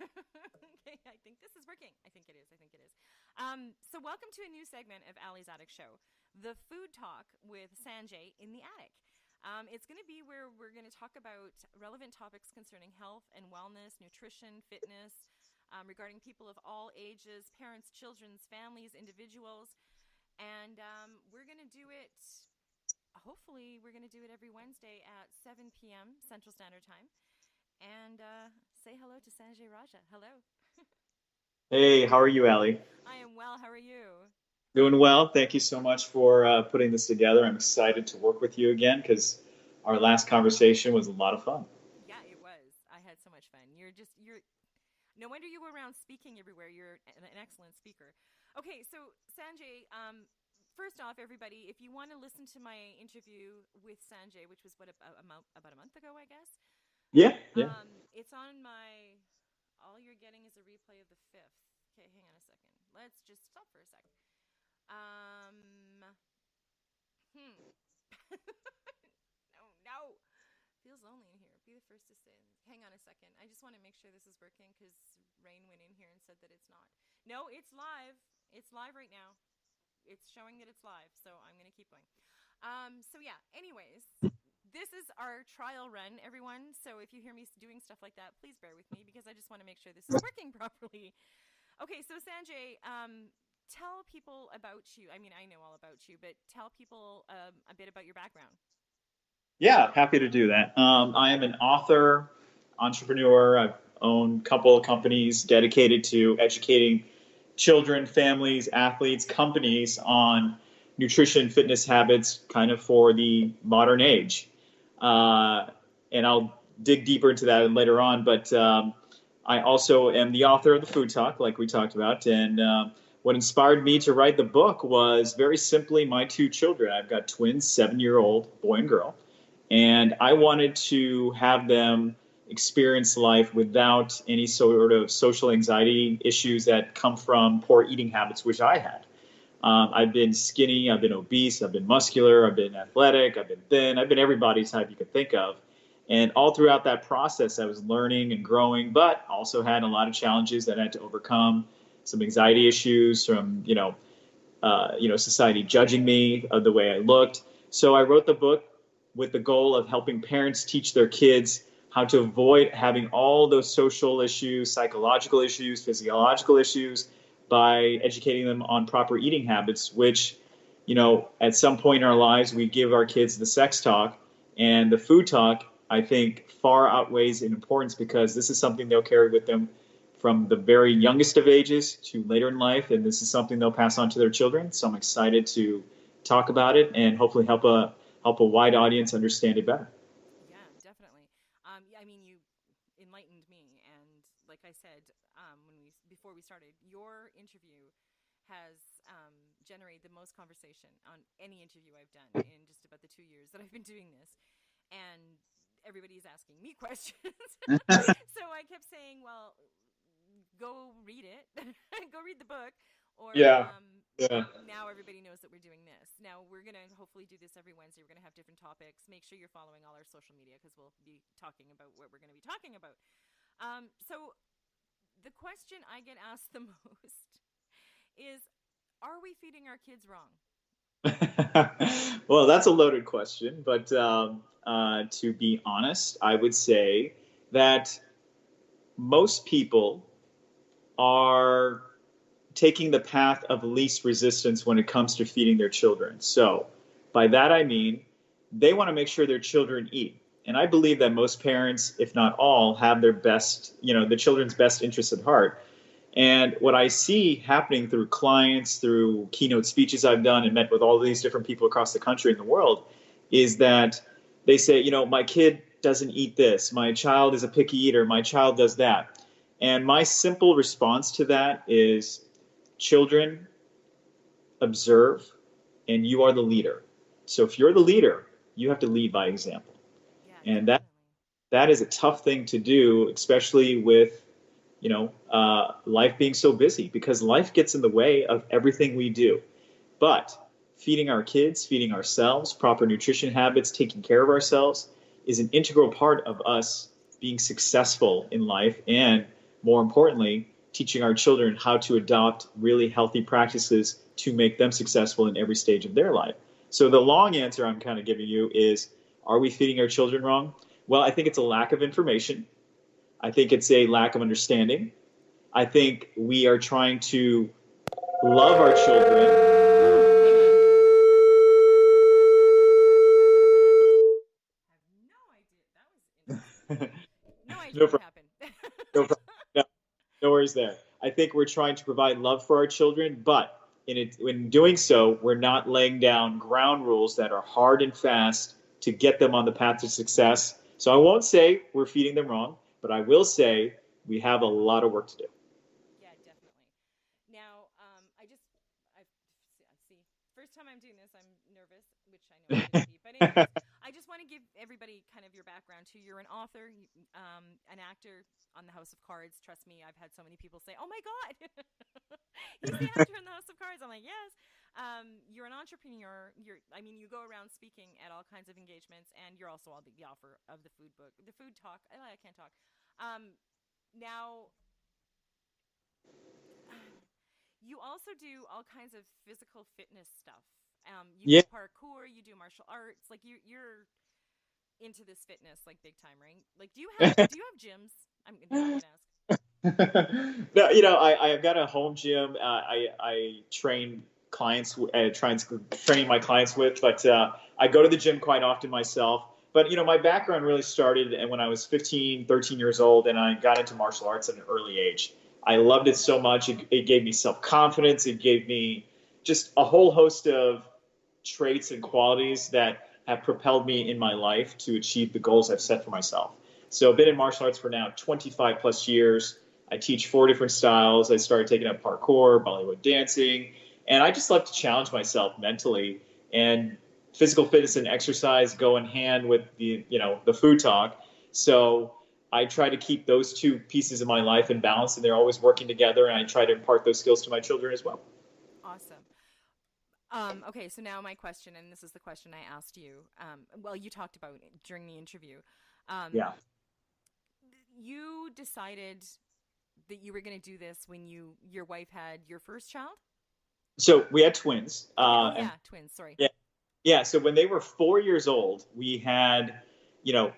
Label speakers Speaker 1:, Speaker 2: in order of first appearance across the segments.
Speaker 1: Okay, I think this is working. I think it is. I think it is. So welcome to a new segment of Ali's Attic Show, the food talk with Sanjay in the attic. It's going to be where we're going to talk about relevant topics concerning health and wellness, nutrition, fitness, regarding people of all ages, parents, children, families, individuals. And we're going to do it, hopefully, we're going to do it every Wednesday at 7 p.m. Central Standard Time. And say hello to Sanjay Raja. Hello.
Speaker 2: Hey, how are you, Ali?
Speaker 1: I am well. How are you?
Speaker 2: Doing well. Thank you so much for putting this together. I'm excited to work with you again because our last conversation was a lot of fun.
Speaker 1: Yeah, it was. I had so much fun. You're, no wonder you were around speaking everywhere. You're an excellent speaker. Okay, so Sanjay, first off, everybody, if you want to listen to my interview with Sanjay, which was about a month ago, I guess,
Speaker 2: Yeah, yeah.
Speaker 1: it's on my. All you're getting is a replay of the fifth. Okay, hang on a second. Let's just stop for a sec. Hmm. No, no. Feels lonely in here. Be the first to say. Hang on a second. I just want to make sure this is working because Rain went in here and said that it's not. No, it's live. It's live right now. It's showing that it's live, so I'm going to keep going. So yeah, anyways, this is our trial run, everyone. So if you hear me doing stuff like that, please bear with me because I just want to make sure this is working properly. Okay, so Sanjay, tell people about you. I mean, I know all about you, but tell people a bit about your background.
Speaker 2: Yeah, happy to do that. I am an author, entrepreneur. I've owned a couple of companies dedicated to educating children, families, athletes, companies on nutrition, fitness habits, kind of for the modern age. Uh, and I'll dig deeper into that later on. But I also am the author of the Food Talk, like we talked about. And what inspired me to write the book was very simply my two children. I've got twins, 7-year old boy and girl. And I wanted to have them experience life without any sort of social anxiety issues that come from poor eating habits, which I had. I've been skinny, I've been obese, I've been muscular, I've been athletic, I've been thin, I've been every body type you could think of. And all throughout that process, I was learning and growing, but also had a lot of challenges that I had to overcome. Some anxiety issues from society judging me of the way I looked. So I wrote the book with the goal of helping parents teach their kids how to avoid having all those social issues, psychological issues, physiological issues by educating them on proper eating habits, which, at some point in our lives, we give our kids the sex talk and the food talk, I think, far outweighs in importance because this is something they'll carry with them from the very youngest of ages to later in life, and this is something they'll pass on to their children. So I'm excited to talk about it and hopefully help a wide audience understand it better.
Speaker 1: Yeah, definitely. Yeah, I mean, you enlightened me, and like I said, when we before we started, your interview has generated the most conversation on any interview I've done in just about the 2 years that I've been doing this, and everybody's asking me questions. So I kept saying, "Well, go read it, go read the book," or
Speaker 2: Yeah, yeah.
Speaker 1: now everybody knows that we're doing this. Now we're going to hopefully do this every Wednesday. We're going to have different topics. Make sure you're following all our social media because we'll be talking about what we're going to be talking about. So the question I get asked the most is, are we feeding our kids wrong?
Speaker 2: Well, that's a loaded question, but to be honest, I would say that most people are taking the path of least resistance when it comes to feeding their children. So, by that I mean they want to make sure their children eat. And I believe that most parents, if not all, have their best, the children's best interests at heart. And what I see happening through clients, through keynote speeches I've done and met with all these different people across the country and the world, is that they say, my kid doesn't eat this. My child is a picky eater. My child does that. And my simple response to that is children observe and you are the leader. So if you're the leader, you have to lead by example.
Speaker 1: Yeah,
Speaker 2: And
Speaker 1: definitely.
Speaker 2: that is a tough thing to do, especially with life being so busy because life gets in the way of everything we do. But feeding our kids, feeding ourselves, proper nutrition habits, taking care of ourselves is an integral part of us being successful in life and more importantly, teaching our children how to adopt really healthy practices to make them successful in every stage of their life. So the long answer I'm kind of giving you is, are we feeding our children wrong? Well, I think it's a lack of information. I think it's a lack of understanding. I think we are trying to love our children.
Speaker 1: No idea
Speaker 2: No
Speaker 1: what
Speaker 2: problem.
Speaker 1: happened.
Speaker 2: No problem. No, no worries there. I think we're trying to provide love for our children, but in doing so, we're not laying down ground rules that are hard and fast to get them on the path to success. So I won't say we're feeding them wrong, but I will say we have a lot of work to do.
Speaker 1: Yeah, definitely. Now, I see. First time I'm doing this, I'm nervous, which I know I shouldn't be. But anyways, I just want to give everybody kind of your background too. You're an author, an actor on the House of Cards. Trust me, I've had so many people say, "Oh my God, he's the actor in the House of Cards." I'm like, yes. You're an entrepreneur. You go around speaking at all kinds of engagements, and you're also the author of the food book, the food talk. I can't talk. Now, you also do all kinds of physical fitness stuff. You
Speaker 2: Yeah.
Speaker 1: do parkour, you do martial arts. Like you're into this fitness like big time, right? Like, do you have gyms? I'm gonna ask.
Speaker 2: No, I've got a home gym. I train clients, training my clients with, but I go to the gym quite often myself. But, my background really started and when I was 15, 13 years old, and I got into martial arts at an early age. I loved it so much. It gave me self-confidence. It gave me just a whole host of traits and qualities that have propelled me in my life to achieve the goals I've set for myself. So I've been in martial arts for now 25 plus years. I teach 4 different styles. I started taking up parkour, Bollywood dancing, and I just love to challenge myself mentally. And physical fitness and exercise go in hand with the food talk. So I try to keep those two pieces of my life in balance, and they're always working together. And I try to impart those skills to my children as well.
Speaker 1: Awesome. Okay, so now my question, and this is the question I asked you. Well, you talked about it during the interview. Um,
Speaker 2: Yeah.
Speaker 1: you decided that you were going to do this when your wife had your first child.
Speaker 2: So we had twins.
Speaker 1: Okay. Oh
Speaker 2: And
Speaker 1: yeah, twins. Sorry.
Speaker 2: yeah, yeah. So when they were 4 years old, we had, you know,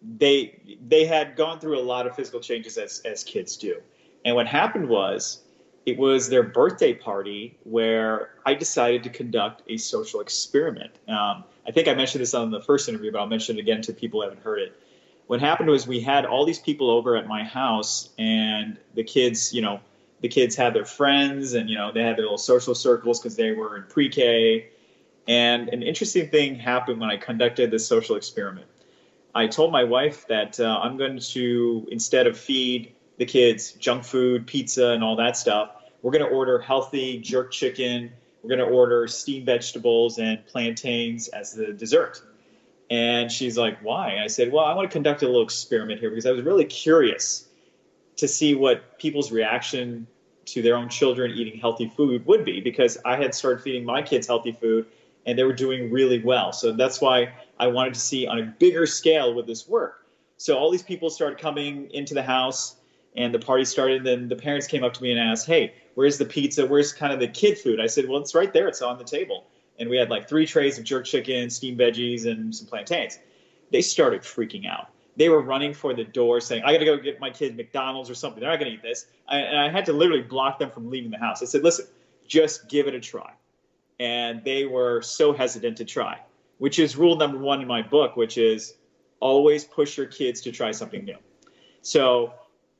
Speaker 2: they had gone through a lot of physical changes as kids do. And what happened was it was their birthday party where I decided to conduct a social experiment. I think I mentioned this on the first interview, but I'll mention it again to people who haven't heard it. What happened was we had all these people over at my house, and the kids had their friends, and they had their little social circles because they were in pre-K. And an interesting thing happened when I conducted this social experiment. I told my wife that I'm going to, instead of feed the kids junk food, pizza, and all that stuff, we're going to order healthy jerk chicken. We're going to order steamed vegetables and plantains as the dessert. And she's like, why? And I said, well, I want to conduct a little experiment here because I was really curious to see what people's reaction to their own children eating healthy food would be, because I had started feeding my kids healthy food and they were doing really well. So that's why I wanted to see on a bigger scale would this work. So all these people started coming into the house and the party started. And then the parents came up to me and asked, hey, where's the pizza? Where's kind of the kid food? I said, well, it's right there. It's on the table. And we had like 3 trays of jerk chicken, steamed veggies, and some plantains. They started freaking out. They were running for the door saying, I got to go get my kid McDonald's or something. They're not going to eat this. And I had to literally block them from leaving the house. I said, listen, just give it a try. And they were so hesitant to try, which is rule number 1 in my book, which is always push your kids to try something new. So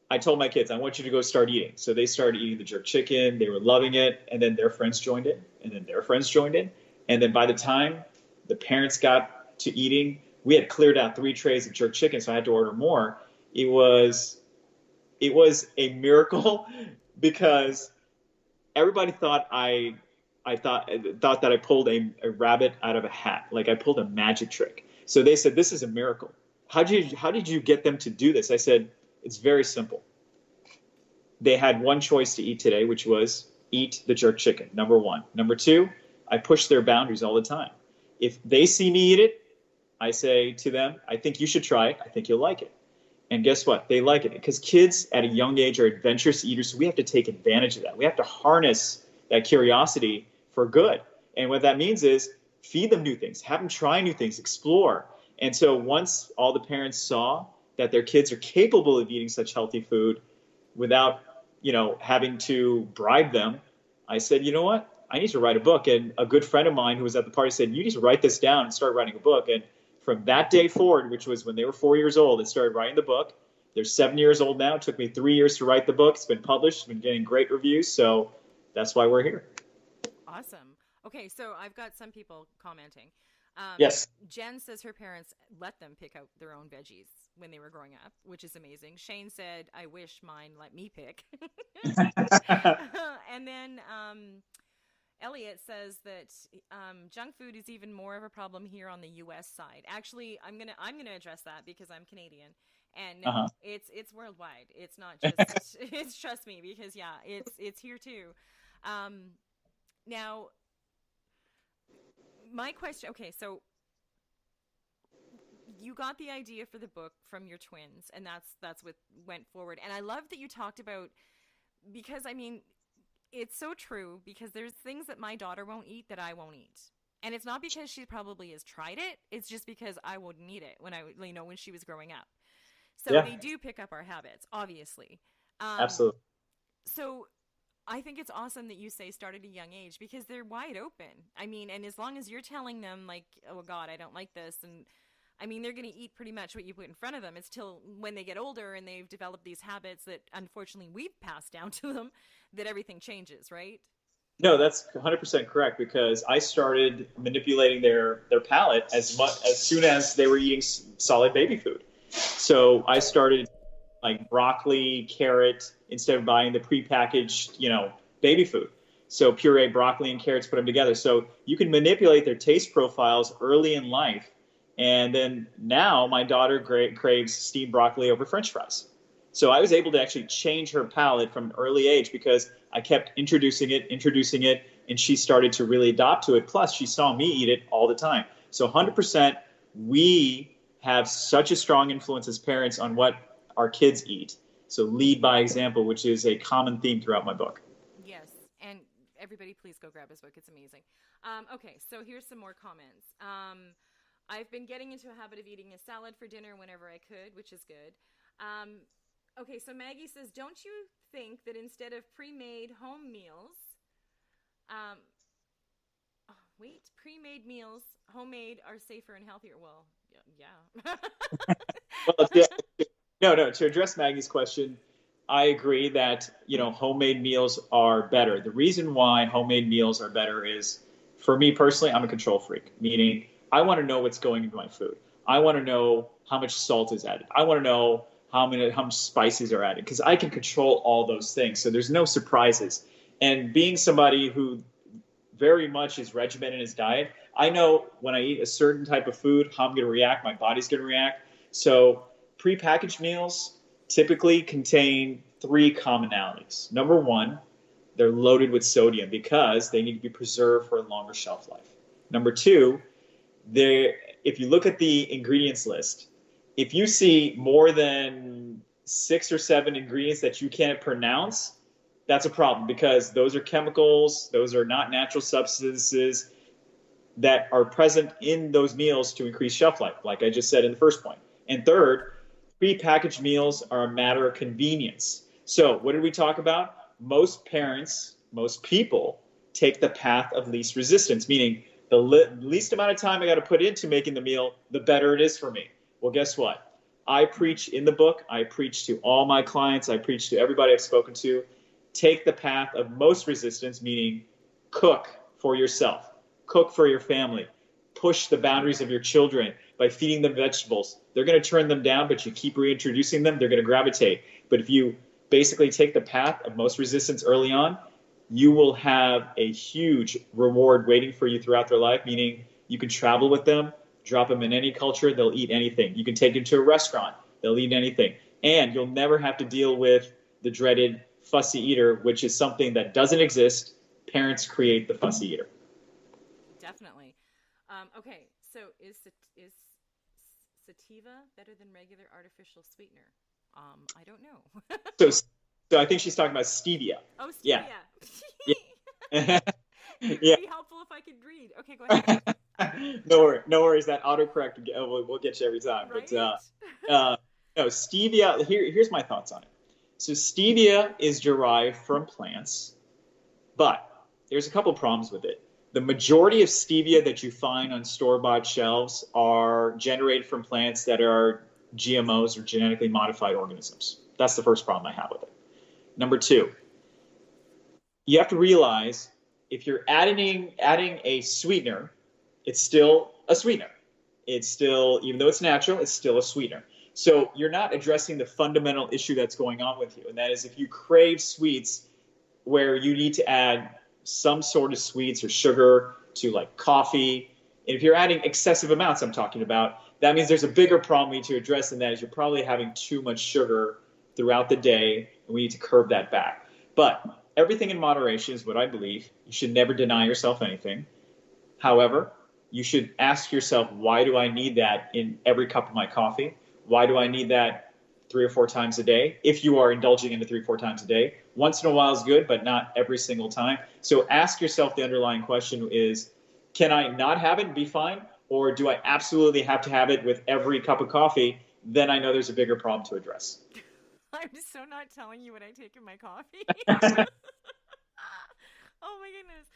Speaker 2: I told my kids, I want you to go start eating. So they started eating the jerk chicken. They were loving it. And then their friends joined in. And then their friends joined in. And then by the time the parents got to eating, we had cleared out 3 trays of jerk chicken, so I had to order more. It was a miracle because everybody thought I thought that I pulled a rabbit out of a hat, like I pulled a magic trick. So they said, this is a miracle. How did you get them to do this? I said, it's very simple. They had one choice to eat today, which was eat the jerk chicken, number 1. Number 2, I push their boundaries all the time. If they see me eat it, I say to them, I think you should try it. I think you'll like it. And guess what? They like it because kids at a young age are adventurous eaters. So we have to take advantage of that. We have to harness that curiosity for good. And what that means is feed them new things, have them try new things, explore. And so once all the parents saw that their kids are capable of eating such healthy food without, having to bribe them, I said, you know what? I need to write a book. And a good friend of mine who was at the party said, you need to write this down and start writing a book. And from that day forward, which was when they were 4 years old, I started writing the book. They're 7 years old now. It took me 3 years to write the book. It's been published. It's been getting great reviews. So that's why we're here.
Speaker 1: Awesome. Okay, so I've got some people commenting.
Speaker 2: Yes.
Speaker 1: Jen says her parents let them pick out their own veggies when they were growing up, which is amazing. Shane said, I wish mine let me pick. And then Elliot says that junk food is even more of a problem here on the U.S. side. Actually, I'm gonna address that because I'm Canadian, and no, it's worldwide. It's not just it's trust me, because it's here too. Now, my question. Okay, so you got the idea for the book from your twins, and that's what went forward. And I love that you talked about, because I mean, it's so true, because there's things that my daughter won't eat that I won't eat. And it's not because she probably has tried it. It's just because I wouldn't eat it when she was growing up. So they do pick up our habits, obviously.
Speaker 2: Absolutely.
Speaker 1: So I think it's awesome that you say start at a young age, because they're wide open. I mean, and as long as you're telling them like, oh God, I don't like this. And I mean, they're going to eat pretty much what you put in front of them. It's till when they get older and they've developed these habits that unfortunately we've passed down to them that everything changes, right?
Speaker 2: No, that's 100% correct, because I started manipulating their palate as soon as they were eating solid baby food. So I started like broccoli, carrot, instead of buying the prepackaged, baby food. So pureed broccoli and carrots, put them together. So you can manipulate their taste profiles early in life. And then now my daughter craves steamed broccoli over French fries. So I was able to actually change her palate from an early age because I kept introducing it, and she started to really adopt to it. Plus, she saw me eat it all the time. So 100%, we have such a strong influence as parents on what our kids eat. So lead by example, which is a common theme throughout my book.
Speaker 1: Yes, and everybody please go grab his book. It's amazing. Okay, so here's some more comments. I've been getting into a habit of eating a salad for dinner whenever I could, which is good. Okay, so Maggie says, don't you think that instead of pre-made home meals, pre-made meals, homemade are safer and healthier? Well, yeah.
Speaker 2: Well, yeah. No, to address Maggie's question, I agree that, homemade meals are better. The reason why homemade meals are better is, for me personally, I'm a control freak, meaning I want to know what's going into my food. I want to know how much salt is added. I want to know how much spices are added, because I can control all those things. So there's no surprises. And being somebody who very much is regimented in his diet, I know when I eat a certain type of food, how I'm going to react, my body's going to react. So prepackaged meals typically contain 3 commonalities. Number 1, they're loaded with sodium because they need to be preserved for a longer shelf life. Number 2, if you look at the ingredients list, if you see more than 6 or 7 ingredients that you can't pronounce, that's a problem, because those are chemicals, those are not natural substances that are present in those meals to increase shelf life, like I just said in the first point. And third, prepackaged meals are a matter of convenience. So what did we talk about? Most parents, most people take the path of least resistance, meaning the least amount of time I got to put into making the meal, the better it is for me. Well, guess what? I preach in the book, I preach to all my clients, I preach to everybody I've spoken to, take the path of most resistance, meaning cook for yourself, cook for your family, push the boundaries of your children by feeding them vegetables. They're going to turn them down, but you keep reintroducing them, they're going to gravitate. But if you basically take the path of most resistance early on, you will have a huge reward waiting for you throughout their life, meaning you can travel with them, drop them in any culture, they'll eat anything. You can take them to a restaurant, they'll eat anything. And you'll never have to deal with the dreaded fussy eater, which is something that doesn't exist. Parents create the fussy eater.
Speaker 1: Definitely. Okay, so is sativa better than regular artificial sweetener? I don't know.
Speaker 2: So I think she's talking about stevia.
Speaker 1: Oh,
Speaker 2: Yeah.
Speaker 1: stevia.
Speaker 2: Yeah.
Speaker 1: It
Speaker 2: Yeah.
Speaker 1: would be helpful if I could read. Okay, go ahead.
Speaker 2: No worries. That autocorrect will get you every time.
Speaker 1: Right?
Speaker 2: No, stevia. Here's my thoughts on it. So stevia is derived from plants, but there's a couple problems with it. The majority of stevia that you find on store-bought shelves are generated from plants that are GMOs or genetically modified organisms. That's the first problem I have with it. Number two, you have to realize if you're adding a sweetener, it's still a sweetener. It's still, even though it's natural, it's still a sweetener. So you're not addressing the fundamental issue that's going on with you, and that is if you crave sweets where you need to add some sort of sweets or sugar to like coffee, and if you're adding excessive amounts, I'm talking about, that means there's a bigger problem we need to address, and that is you're probably having too much sugar throughout the day, and we need to curb that back. But everything in moderation is what I believe. You should never deny yourself anything. However, you should ask yourself, why do I need that in every cup of my coffee? Why do I need that 3 or 4 times a day? If you are indulging in it 3 or 4 times a day, once in a while is good, but not every single time. So ask yourself the underlying question is, can I not have it and be fine? Or do I absolutely have to have it with every cup of coffee? Then I know there's a bigger problem to address.
Speaker 1: I'm so not telling you what I take in my coffee. Oh my goodness.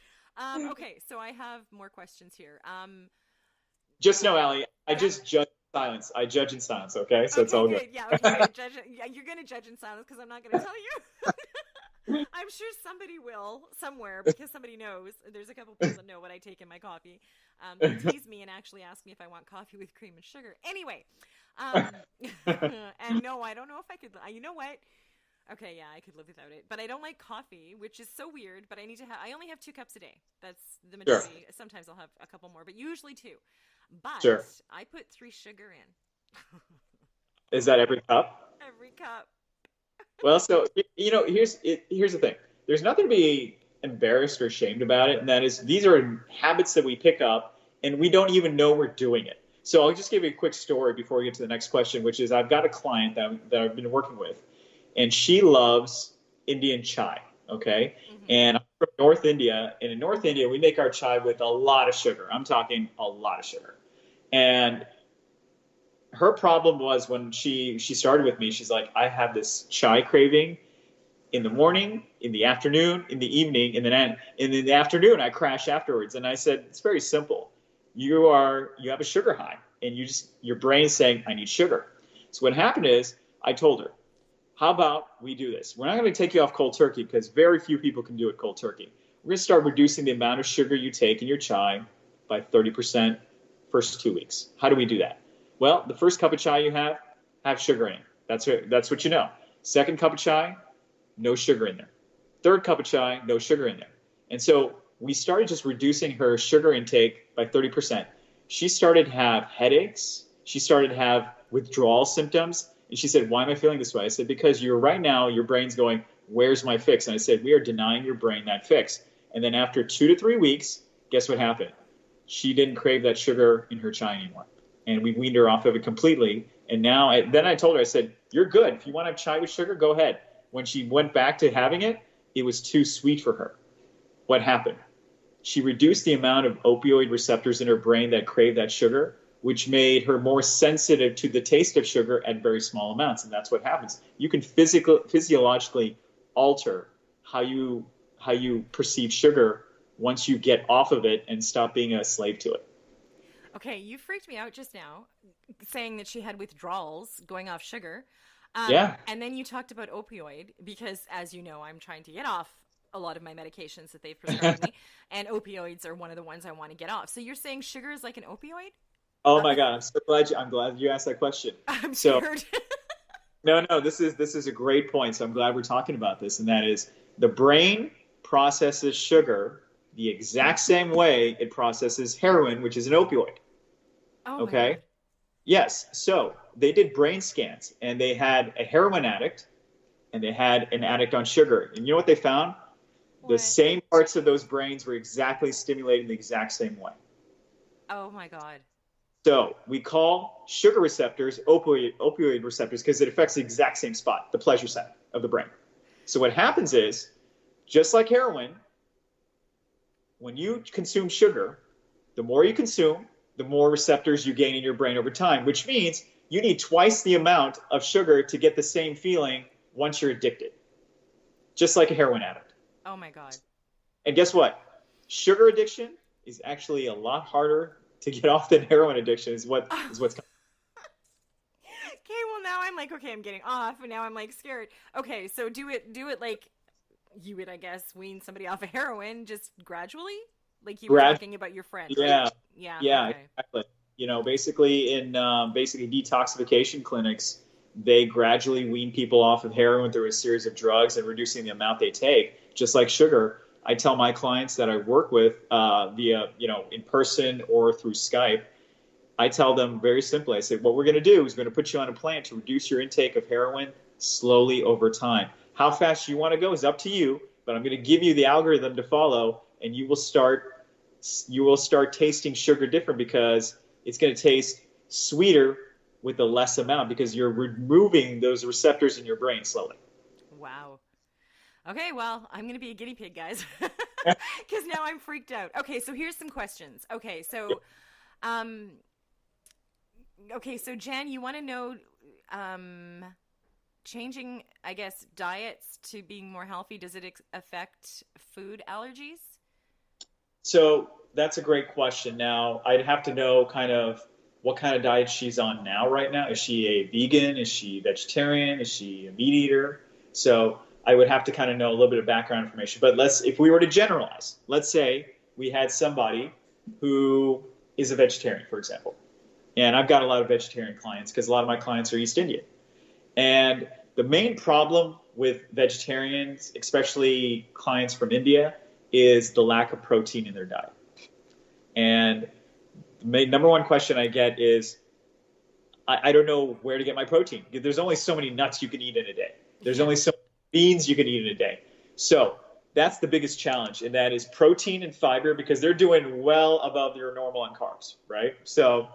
Speaker 1: Okay, so I have more questions here.
Speaker 2: Just know, Allie, I just judge in silence. I judge in silence, okay? So it's all good.
Speaker 1: Yeah, okay, good. You're going to judge in silence because I'm not going to tell you. I'm sure somebody will somewhere because somebody knows. There's a couple people that know what I take in my coffee. They tease me and actually ask me if I want coffee with cream and sugar. Anyway, and no, I don't know if I could. You know what? Okay, yeah, I could live without it. But I don't like coffee, which is so weird. But I only have 2 cups a day. That's the majority. Sure. Sometimes I'll have a couple more, but usually 2. But sure. I put 3 sugar in.
Speaker 2: Is that every cup?
Speaker 1: Every cup.
Speaker 2: Well, so, here's the thing. There's nothing to be embarrassed or ashamed about it, and that is these are habits that we pick up, and we don't even know we're doing it. So I'll just give you a quick story before we get to the next question, which is I've got a client that I've been working with, and she loves Indian chai, okay? Mm-hmm. And I'm from North India, and in North India, we make our chai with a lot of sugar. I'm talking a lot of sugar. And her problem was when she started with me, she's like, I have this chai craving in the morning, in the afternoon, in the evening, and then in the afternoon I crash afterwards. And I said, it's very simple. You have a sugar high, and your brain is saying, I need sugar. So what happened is I told her, how about we do this? We're not going to take you off cold turkey because very few people can do it cold turkey. We're going to start reducing the amount of sugar you take in your chai by 30% first 2 weeks. How do we do that? Well, the first cup of chai you have sugar in it. That's what you know. Second cup of chai, no sugar in there. Third cup of chai, no sugar in there. And so we started just reducing her sugar intake by 30%. She started to have headaches. She started to have withdrawal symptoms. And she said, why am I feeling this way? I said, because right now, your brain's going, where's my fix? And I said, we are denying your brain that fix. And then after 2 to 3 weeks, guess what happened? She didn't crave that sugar in her chai anymore. And we weaned her off of it completely. And now, then I told her, I said, you're good. If you want to have chai with sugar, go ahead. When she went back to having it, it was too sweet for her. What happened? She reduced the amount of opioid receptors in her brain that crave that sugar, which made her more sensitive to the taste of sugar at very small amounts. And that's what happens. You can physiologically alter how you perceive sugar once you get off of it and stop being a slave to it.
Speaker 1: Okay, you freaked me out just now, saying that she had withdrawals going off sugar.
Speaker 2: Yeah.
Speaker 1: And then you talked about opioid, because as you know, I'm trying to get off a lot of my medications that they've prescribed me, and opioids are one of the ones I want to get off. So you're saying sugar is like an opioid?
Speaker 2: Oh my God, I'm glad you asked that question.
Speaker 1: I'm scared.
Speaker 2: No, this is a great point. So I'm glad we're talking about this, and that is the brain processes sugar the exact same way it processes heroin, which is an opioid.
Speaker 1: Oh,
Speaker 2: okay. Yes. So they did brain scans, and they had a heroin addict and they had an addict on sugar. And you know what they found? What? The same parts of those brains were exactly stimulated the exact same way.
Speaker 1: Oh my God.
Speaker 2: So we call sugar receptors opioid receptors because it affects the exact same spot, the pleasure center of the brain. So what happens is, just like heroin, when you consume sugar, the more you consume, the more receptors you gain in your brain over time, which means you need twice the amount of sugar to get the same feeling once you're addicted, just like a heroin addict.
Speaker 1: Oh my God.
Speaker 2: And guess what? Sugar addiction is actually a lot harder to get off than heroin addiction is what's coming.
Speaker 1: Okay, well now I'm like, okay, I'm getting off, and now I'm like scared. Okay, so do it like you would, I guess, wean somebody off of heroin just gradually, like you were talking about your friend.
Speaker 2: Yeah,
Speaker 1: right? Yeah, okay.
Speaker 2: exactly. Basically in basically detoxification clinics, they gradually wean people off of heroin through a series of drugs and reducing the amount they take, just like sugar. I tell my clients that I work with via, in person or through Skype, I tell them very simply, I say, what we're going to do is we're going to put you on a plan to reduce your intake of heroin slowly over time. How fast you want to go is up to you, but I'm going to give you the algorithm to follow, and you will start tasting sugar different because it's going to taste sweeter with a less amount because you're removing those receptors in your brain slowly.
Speaker 1: Wow. Okay, well, I'm going to be a guinea pig, guys, because now I'm freaked out. Okay, so here's some questions. Okay, so Jan, you want to know, changing, I guess, diets to being more healthy, does it affect food allergies?
Speaker 2: So that's a great question. Now, I'd have to know kind of what kind of diet she's on now, right now. Is she a vegan? Is she vegetarian? Is she a meat eater? So I would have to kind of know a little bit of background information. But if we were to generalize, let's say we had somebody who is a vegetarian, for example. And I've got a lot of vegetarian clients because a lot of my clients are East Indian. And the main problem with vegetarians, especially clients from India, is the lack of protein in their diet. And the number one question I get is, I don't know where to get my protein. There's only so many nuts you can eat in a day. There's only so many beans you can eat in a day. So that's the biggest challenge, and that is protein and fiber, because they're doing well above your normal on carbs, right? So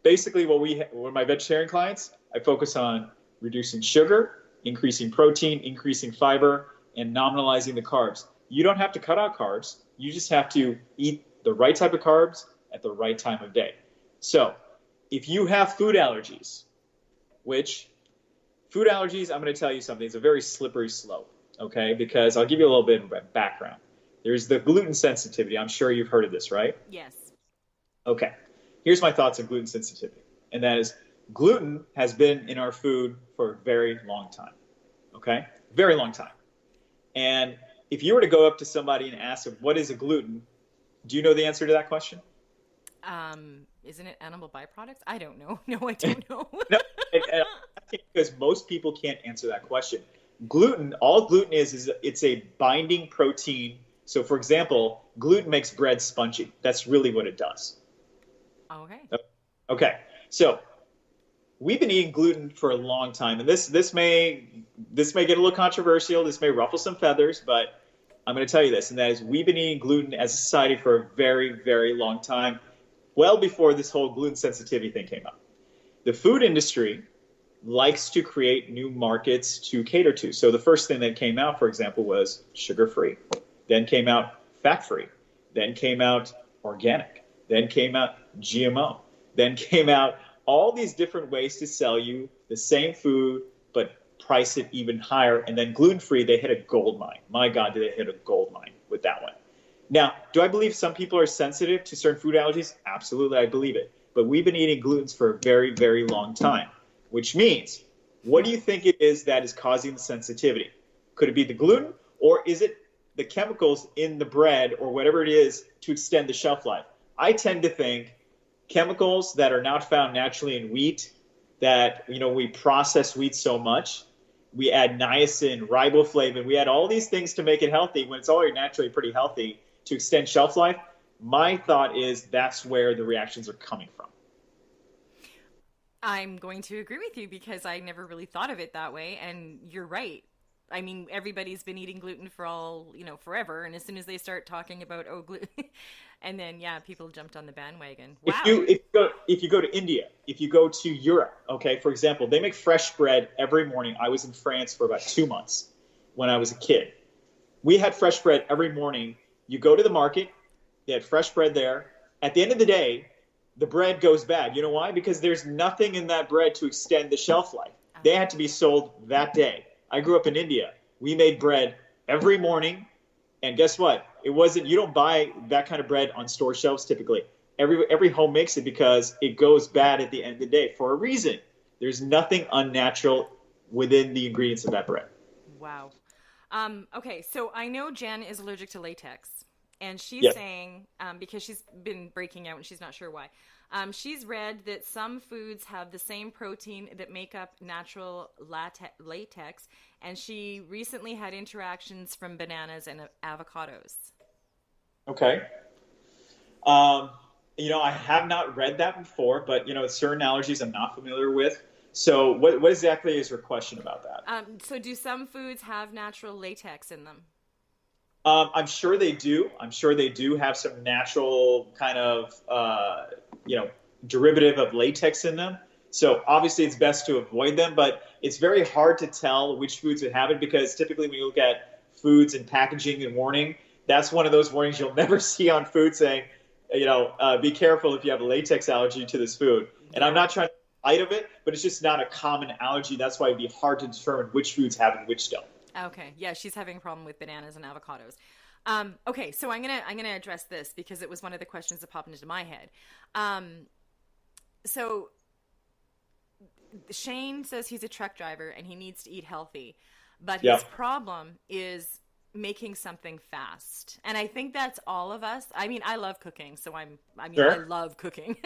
Speaker 2: basically with my vegetarian clients, I focus on reducing sugar, increasing protein, increasing fiber, and nominalizing the carbs. You don't have to cut out carbs. You just have to eat the right type of carbs at the right time of day. So if you have food allergies, I'm going to tell you something. It's a very slippery slope, okay? Because I'll give you a little bit of background. There's the gluten sensitivity. I'm sure you've heard of this, right?
Speaker 1: Yes.
Speaker 2: Okay. Here's my thoughts on gluten sensitivity. And that is, gluten has been in our food for a very long time, okay? Very long time. And if you were to go up to somebody and ask them, what is a gluten? Do you know the answer to that question?
Speaker 1: Isn't it animal byproducts? I don't know. No, I don't know.
Speaker 2: No, because most people can't answer that question. Gluten, all gluten is it's a binding protein. So, for example, gluten makes bread spongy. That's really what it does.
Speaker 1: Okay.
Speaker 2: Okay. So, we've been eating gluten for a long time, and this may get a little controversial. This may ruffle some feathers, but I'm going to tell you this, and that is, we've been eating gluten as a society for a very, very long time, well before this whole gluten sensitivity thing came up. The food industry likes to create new markets to cater to. So the first thing that came out, for example, was sugar-free. Then came out fat-free. Then came out organic. Then came out GMO. Then came out all these different ways to sell you the same food, but price it even higher. And then gluten-free, they hit a gold mine. My God, did they hit a gold mine with that one. Now, do I believe some people are sensitive to certain food allergies? Absolutely, I believe it. But we've been eating glutens for a very, very long time, which means, what do you think it is that is causing the sensitivity? Could it be the gluten, or is it the chemicals in the bread or whatever it is to extend the shelf life? I tend to think chemicals that are not found naturally in wheat, that, we process wheat so much. We add niacin, riboflavin. We add all these things to make it healthy when it's already naturally pretty healthy to extend shelf life. My thought is that's where the reactions are coming from.
Speaker 1: I'm going to agree with you because I never really thought of it that way. And you're right. I mean, everybody's been eating gluten for forever. And as soon as they start talking about, gluten, And then, yeah, people jumped on the bandwagon. Wow.
Speaker 2: If you go to India, if you go to Europe, okay, for example, they make fresh bread every morning. I was in France for about 2 months when I was a kid. We had fresh bread every morning. You go to the market, they had fresh bread there. At the end of the day, the bread goes bad. You know why? Because there's nothing in that bread to extend the shelf life. They had to be sold that day. I grew up in India. We made bread every morning. And guess what? You don't buy that kind of bread on store shelves typically. Every home makes it because it goes bad at the end of the day for a reason. There's nothing unnatural within the ingredients of that bread.
Speaker 1: Wow. Okay, so I know Jen is allergic to latex, and she's saying, because she's been breaking out and she's not sure why, she's read that some foods have the same protein that make up natural latex, and she recently had interactions from bananas and avocados.
Speaker 2: Okay. I have not read that before, but, certain allergies I'm not familiar with. So what exactly is your question about that?
Speaker 1: So do some foods have natural latex in them?
Speaker 2: I'm sure they do. I'm sure they do have some natural kind of, derivative of latex in them. So obviously it's best to avoid them, but it's very hard to tell which foods would have it because typically when you look at foods and packaging and warning, that's one of those warnings you'll never see on food saying, be careful if you have a latex allergy to this food. And I'm not trying to light of it, but it's just not a common allergy. That's why it'd be hard to determine which foods have it and which don't.
Speaker 1: Okay. Yeah, she's having a problem with bananas and avocados. Okay, so I'm gonna address this because it was one of the questions that popped into my head. So Shane says he's a truck driver and he needs to eat healthy, but his problem is making something fast. And I think that's all of us. I mean, I love cooking, so
Speaker 2: Sure.
Speaker 1: I love cooking.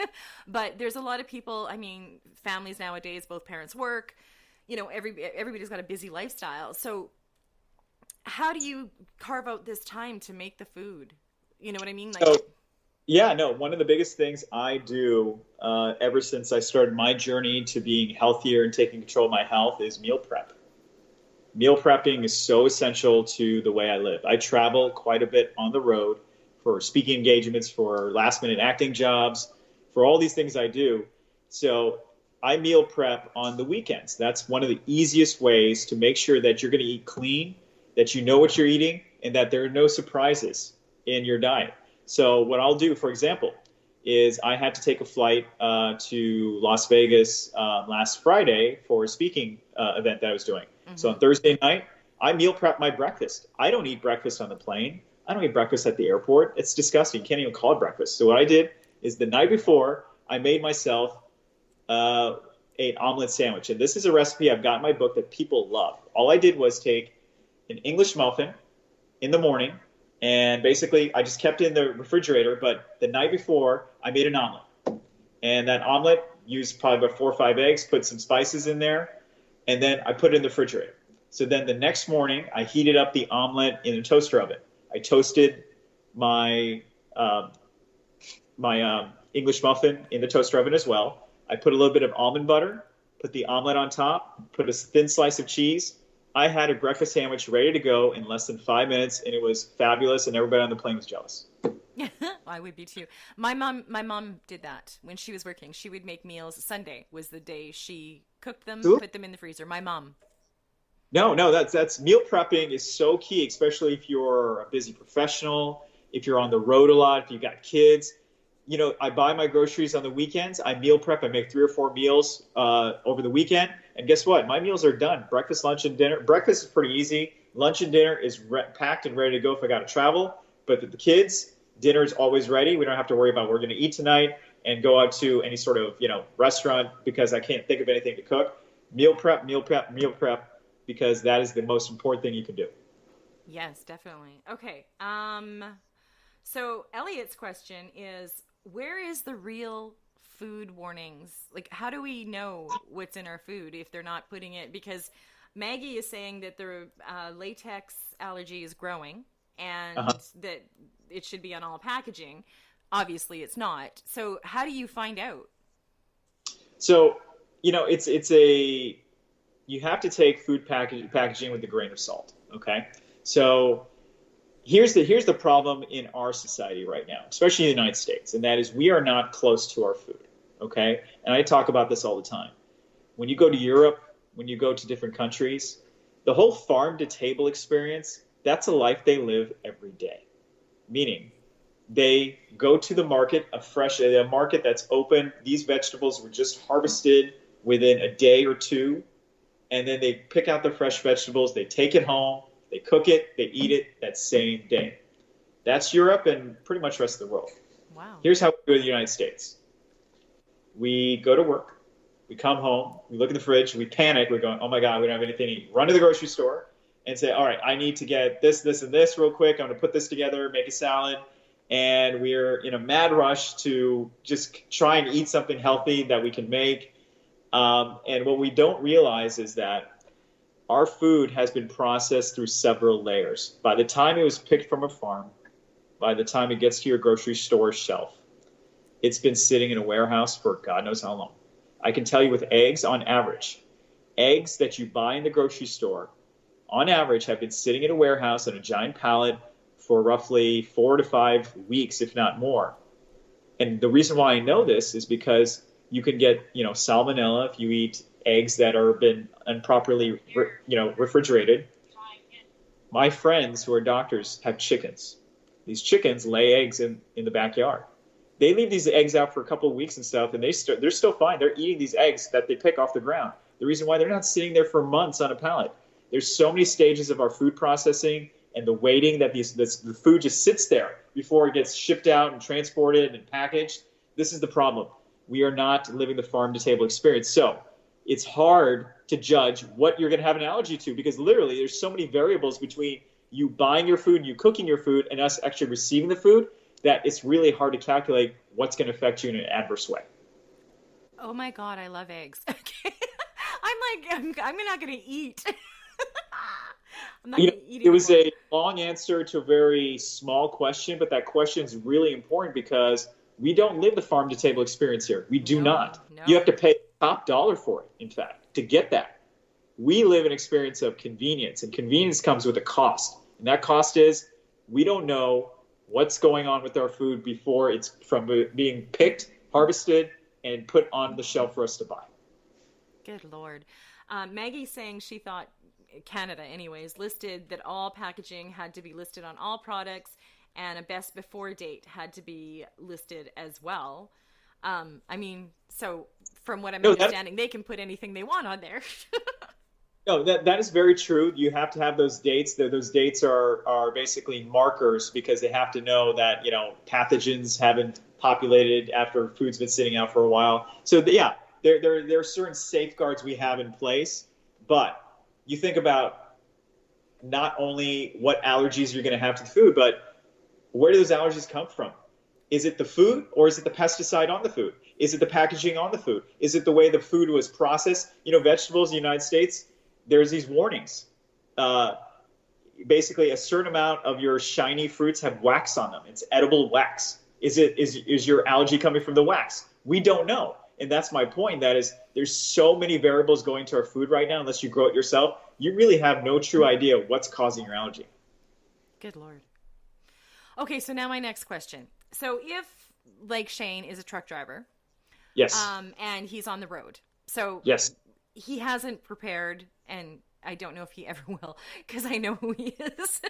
Speaker 1: But there's a lot of people, families nowadays, both parents work, everybody's got a busy lifestyle. So how do you carve out this time to make the food? You know what I mean?
Speaker 2: One of the biggest things I do ever since I started my journey to being healthier and taking control of my health is meal prep. Meal prepping is so essential to the way I live. I travel quite a bit on the road for speaking engagements, for last-minute acting jobs, for all these things I do. So I meal prep on the weekends. That's one of the easiest ways to make sure that you're going to eat clean, that you know what you're eating, and that there are no surprises in your diet. So what I'll do, for example, is I had to take a flight to Las Vegas last Friday for a speaking event that I was doing. Mm-hmm. So on Thursday night, I meal prep my breakfast. I don't eat breakfast on the plane. I don't eat breakfast at the airport. It's disgusting. You can't even call it breakfast. So what I did is the night before, I made myself an omelet sandwich. And this is a recipe I've got in my book that people love. All I did was take an English muffin in the morning, and basically I just kept it in the refrigerator. But the night before, I made an omelet. And that omelet used probably about 4 or 5 eggs, put some spices in there, and then I put it in the refrigerator. So then the next morning, I heated up the omelet in a toaster oven. I toasted my English muffin in the toaster oven as well. I put a little bit of almond butter, put the omelet on top, put a thin slice of cheese. I had a breakfast sandwich ready to go in less than 5 minutes, and it was fabulous, and everybody on the plane was jealous.
Speaker 1: I would be too. My mom did that when she was working. She would make meals. Sunday was the day she cooked them, put them in the freezer. My mom.
Speaker 2: No, that's meal prepping is so key, especially if you're a busy professional, if you're on the road a lot, if you've got kids. I buy my groceries on the weekends. I meal prep. I make 3 or 4 meals over the weekend. And guess what? My meals are done. Breakfast, lunch, and dinner. Breakfast is pretty easy. Lunch and dinner is packed and ready to go if I got to travel. But the kids, dinner is always ready. We don't have to worry about what we're going to eat tonight and go out to any sort of restaurant because I can't think of anything to cook. Meal prep, because that is the most important thing you can do.
Speaker 1: Yes, definitely. Okay. So Elliot's question is, where is the real food warnings? Like, how do we know what's in our food if they're not putting it? Because Maggie is saying that the latex allergy is growing and that it should be on all packaging. Obviously, it's not. So how do you find out?
Speaker 2: So, you have to take food packaging with a grain of salt, okay? So Here's the problem in our society right now, especially in the United States, and that is we are not close to our food. Okay, and I talk about this all the time. When you go to Europe, when you go to different countries, the whole farm to table experience, that's a life they live every day. Meaning, they go to the market, a market that's open. These vegetables were just harvested within a day or two, and then they pick out the fresh vegetables, they take it home, they cook it, they eat it that same day. That's Europe and pretty much the rest of the world.
Speaker 1: Wow.
Speaker 2: Here's how we do it in the United States. We go to work, we come home, we look in the fridge, we panic, we're going, oh my God, we don't have anything to eat. Run to the grocery store and say, all right, I need to get this, this, and this real quick. I'm going to put this together, make a salad. And we're in a mad rush to just try and eat something healthy that we can make. And what we don't realize is that our food has been processed through several layers. By the time it was picked from a farm, by the time it gets to your grocery store shelf, it's been sitting in a warehouse for God knows how long. I can tell you with eggs, on average, eggs that you buy in the grocery store, on average, have been sitting in a warehouse on a giant pallet for roughly 4 to 5 weeks, if not more. And the reason why I know this is because you can get, salmonella if you eat eggs that are been improperly, refrigerated. My friends who are doctors have chickens. These chickens lay eggs in the backyard. They leave these eggs out for a couple of weeks and stuff, and they're still fine. They're eating these eggs that they pick off the ground. The reason why they're not sitting there for months on a pallet. There's so many stages of our food processing and the waiting that the food just sits there before it gets shipped out and transported and packaged. This is the problem. We are not living the farm-to-table experience. So it's hard to judge what you're going to have an allergy to because literally there's so many variables between you buying your food and you cooking your food and us actually receiving the food that it's really hard to calculate what's going to affect you in an adverse way.
Speaker 1: Oh my God, I love eggs. Okay. I'm not going to eat. I'm not going to eat
Speaker 2: it was a long answer to a very small question, but that question is really important because we don't live the farm to table experience here. We do not.
Speaker 1: No.
Speaker 2: You have to pay top dollar for it, in fact, to get that. We live an experience of convenience, and convenience comes with a cost. And that cost is we don't know what's going on with our food before it's from being picked, harvested, and put on the shelf for us to buy.
Speaker 1: Good Lord. Maggie's saying she thought Canada anyways listed that all packaging had to be listed on all products and a best before date had to be listed as well. So from what I'm understanding, they can put anything they want on there.
Speaker 2: No, that is very true. You have to have those dates. Those dates are basically markers because they have to know that, pathogens haven't populated after food's been sitting out for a while. So, there are certain safeguards we have in place. But you think about not only what allergies you're going to have to the food, but where do those allergies come from? Is it the food or is it the pesticide on the food? Is it the packaging on the food? Is it the way the food was processed? Vegetables in the United States, there's these warnings. Basically, a certain amount of your shiny fruits have wax on them. It's edible wax. Is your allergy coming from the wax? We don't know. And that's my point. That is, there's so many variables going to our food right now. Unless you grow it yourself, you really have no true idea what's causing your allergy.
Speaker 1: Good Lord. Okay, so now my next question. So if, like Shane, is a truck driver.
Speaker 2: Yes.
Speaker 1: And he's on the road. So
Speaker 2: yes.
Speaker 1: He hasn't prepared, and I don't know if he ever will, because I know who he is.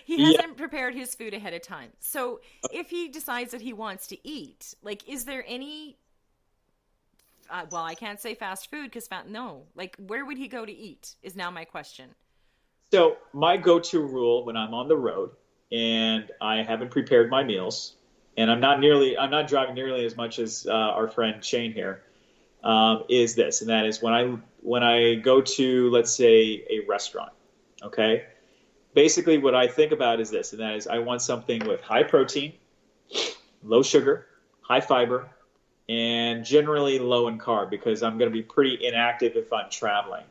Speaker 1: He hasn't prepared his food ahead of time. So if he decides that he wants to eat, is there any, I can't say fast food because where would he go to eat is now my question.
Speaker 2: So my go-to rule when I'm on the road and I haven't prepared my meals, and I'm not driving nearly as much as our friend Shane here, is this, and that is when I go to, let's say, a restaurant, okay? Basically what I think about is this, and that is I want something with high protein, low sugar, high fiber, and generally low in carb because I'm going to be pretty inactive if I'm traveling.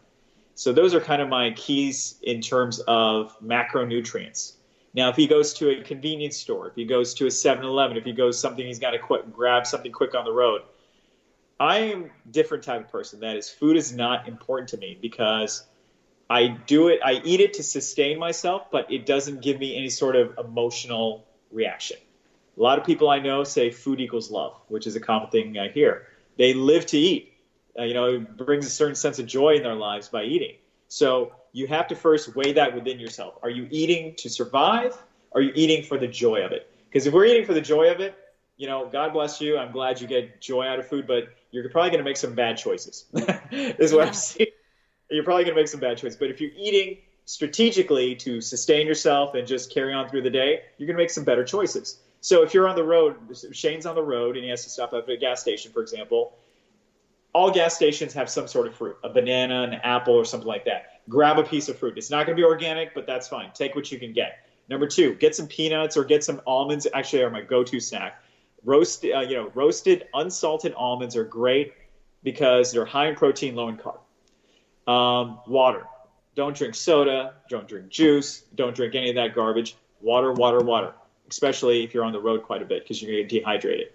Speaker 2: So those are kind of my keys in terms of macronutrients. Now, if he goes to a convenience store, if he goes to a 7-Eleven, if he goes something he's got to grab something quick on the road, I am a different type of person. That is, food is not important to me because I eat it to sustain myself, but it doesn't give me any sort of emotional reaction. A lot of people I know say food equals love, which is a common thing I hear. They live to eat. It brings a certain sense of joy in their lives by eating. So you have to first weigh that within yourself. Are you eating to survive? Or are you eating for the joy of it? Because if we're eating for the joy of it, God bless you. I'm glad you get joy out of food, but you're probably going to make some bad choices. This is what I'm seeing. You're probably going to make some bad choices. But if you're eating strategically to sustain yourself and just carry on through the day, you're going to make some better choices. So if you're on the road, Shane's on the road and he has to stop at a gas station, for example, all gas stations have some sort of fruit, a banana, an apple, or something like that. Grab a piece of fruit. It's not going to be organic, but that's fine. Take what you can get. Number 2, get some peanuts or get some almonds. Actually, are my go-to snack. Roasted, unsalted almonds are great because they're high in protein, low in carb. Water. Don't drink soda. Don't drink juice. Don't drink any of that garbage. Water, water, water. Especially if you're on the road quite a bit because you're going to get dehydrated.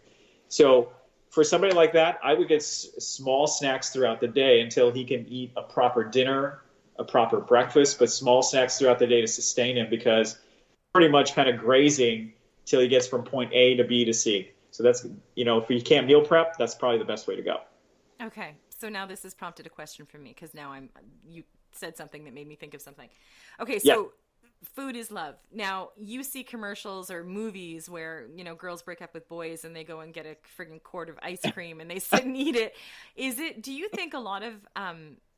Speaker 2: So for somebody like that, I would get small snacks throughout the day until he can eat a proper dinner, a proper breakfast, but small snacks throughout the day to sustain him because pretty much kind of grazing till he gets from point A to B to C. So that's, if he can't meal prep, that's probably the best way to go.
Speaker 1: Okay. So now this has prompted a question for me because now you said something that made me think of something. Okay. So food is love. Now you see commercials or movies where, girls break up with boys and they go and get a friggin' quart of ice cream and they sit and eat it. Do you think a lot of,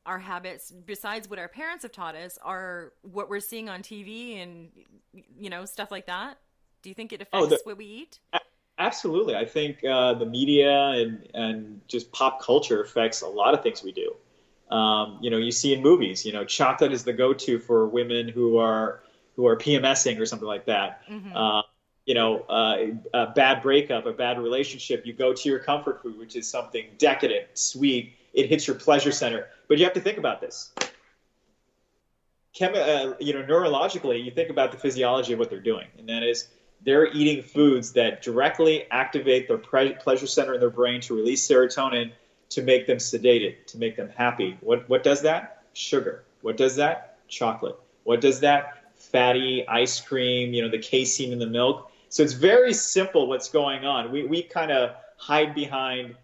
Speaker 1: our habits, besides what our parents have taught us, are what we're seeing on TV and, stuff like that? Do you think it affects what we eat?
Speaker 2: Absolutely. I think the media and just pop culture affects a lot of things we do. You see in movies, chocolate is the go-to for women who are PMSing or something like that. Mm-hmm. A bad breakup, a bad relationship, you go to your comfort food, which is something decadent, sweet. It hits your pleasure center. But you have to think about this. Neurologically, you think about the physiology of what they're doing, and that is they're eating foods that directly activate their pleasure center in their brain to release serotonin to make them sedated, to make them happy. What does that? Sugar. What does that? Chocolate. What does that? Fatty ice cream, the casein in the milk. So it's very simple what's going on. We kind of hide behind,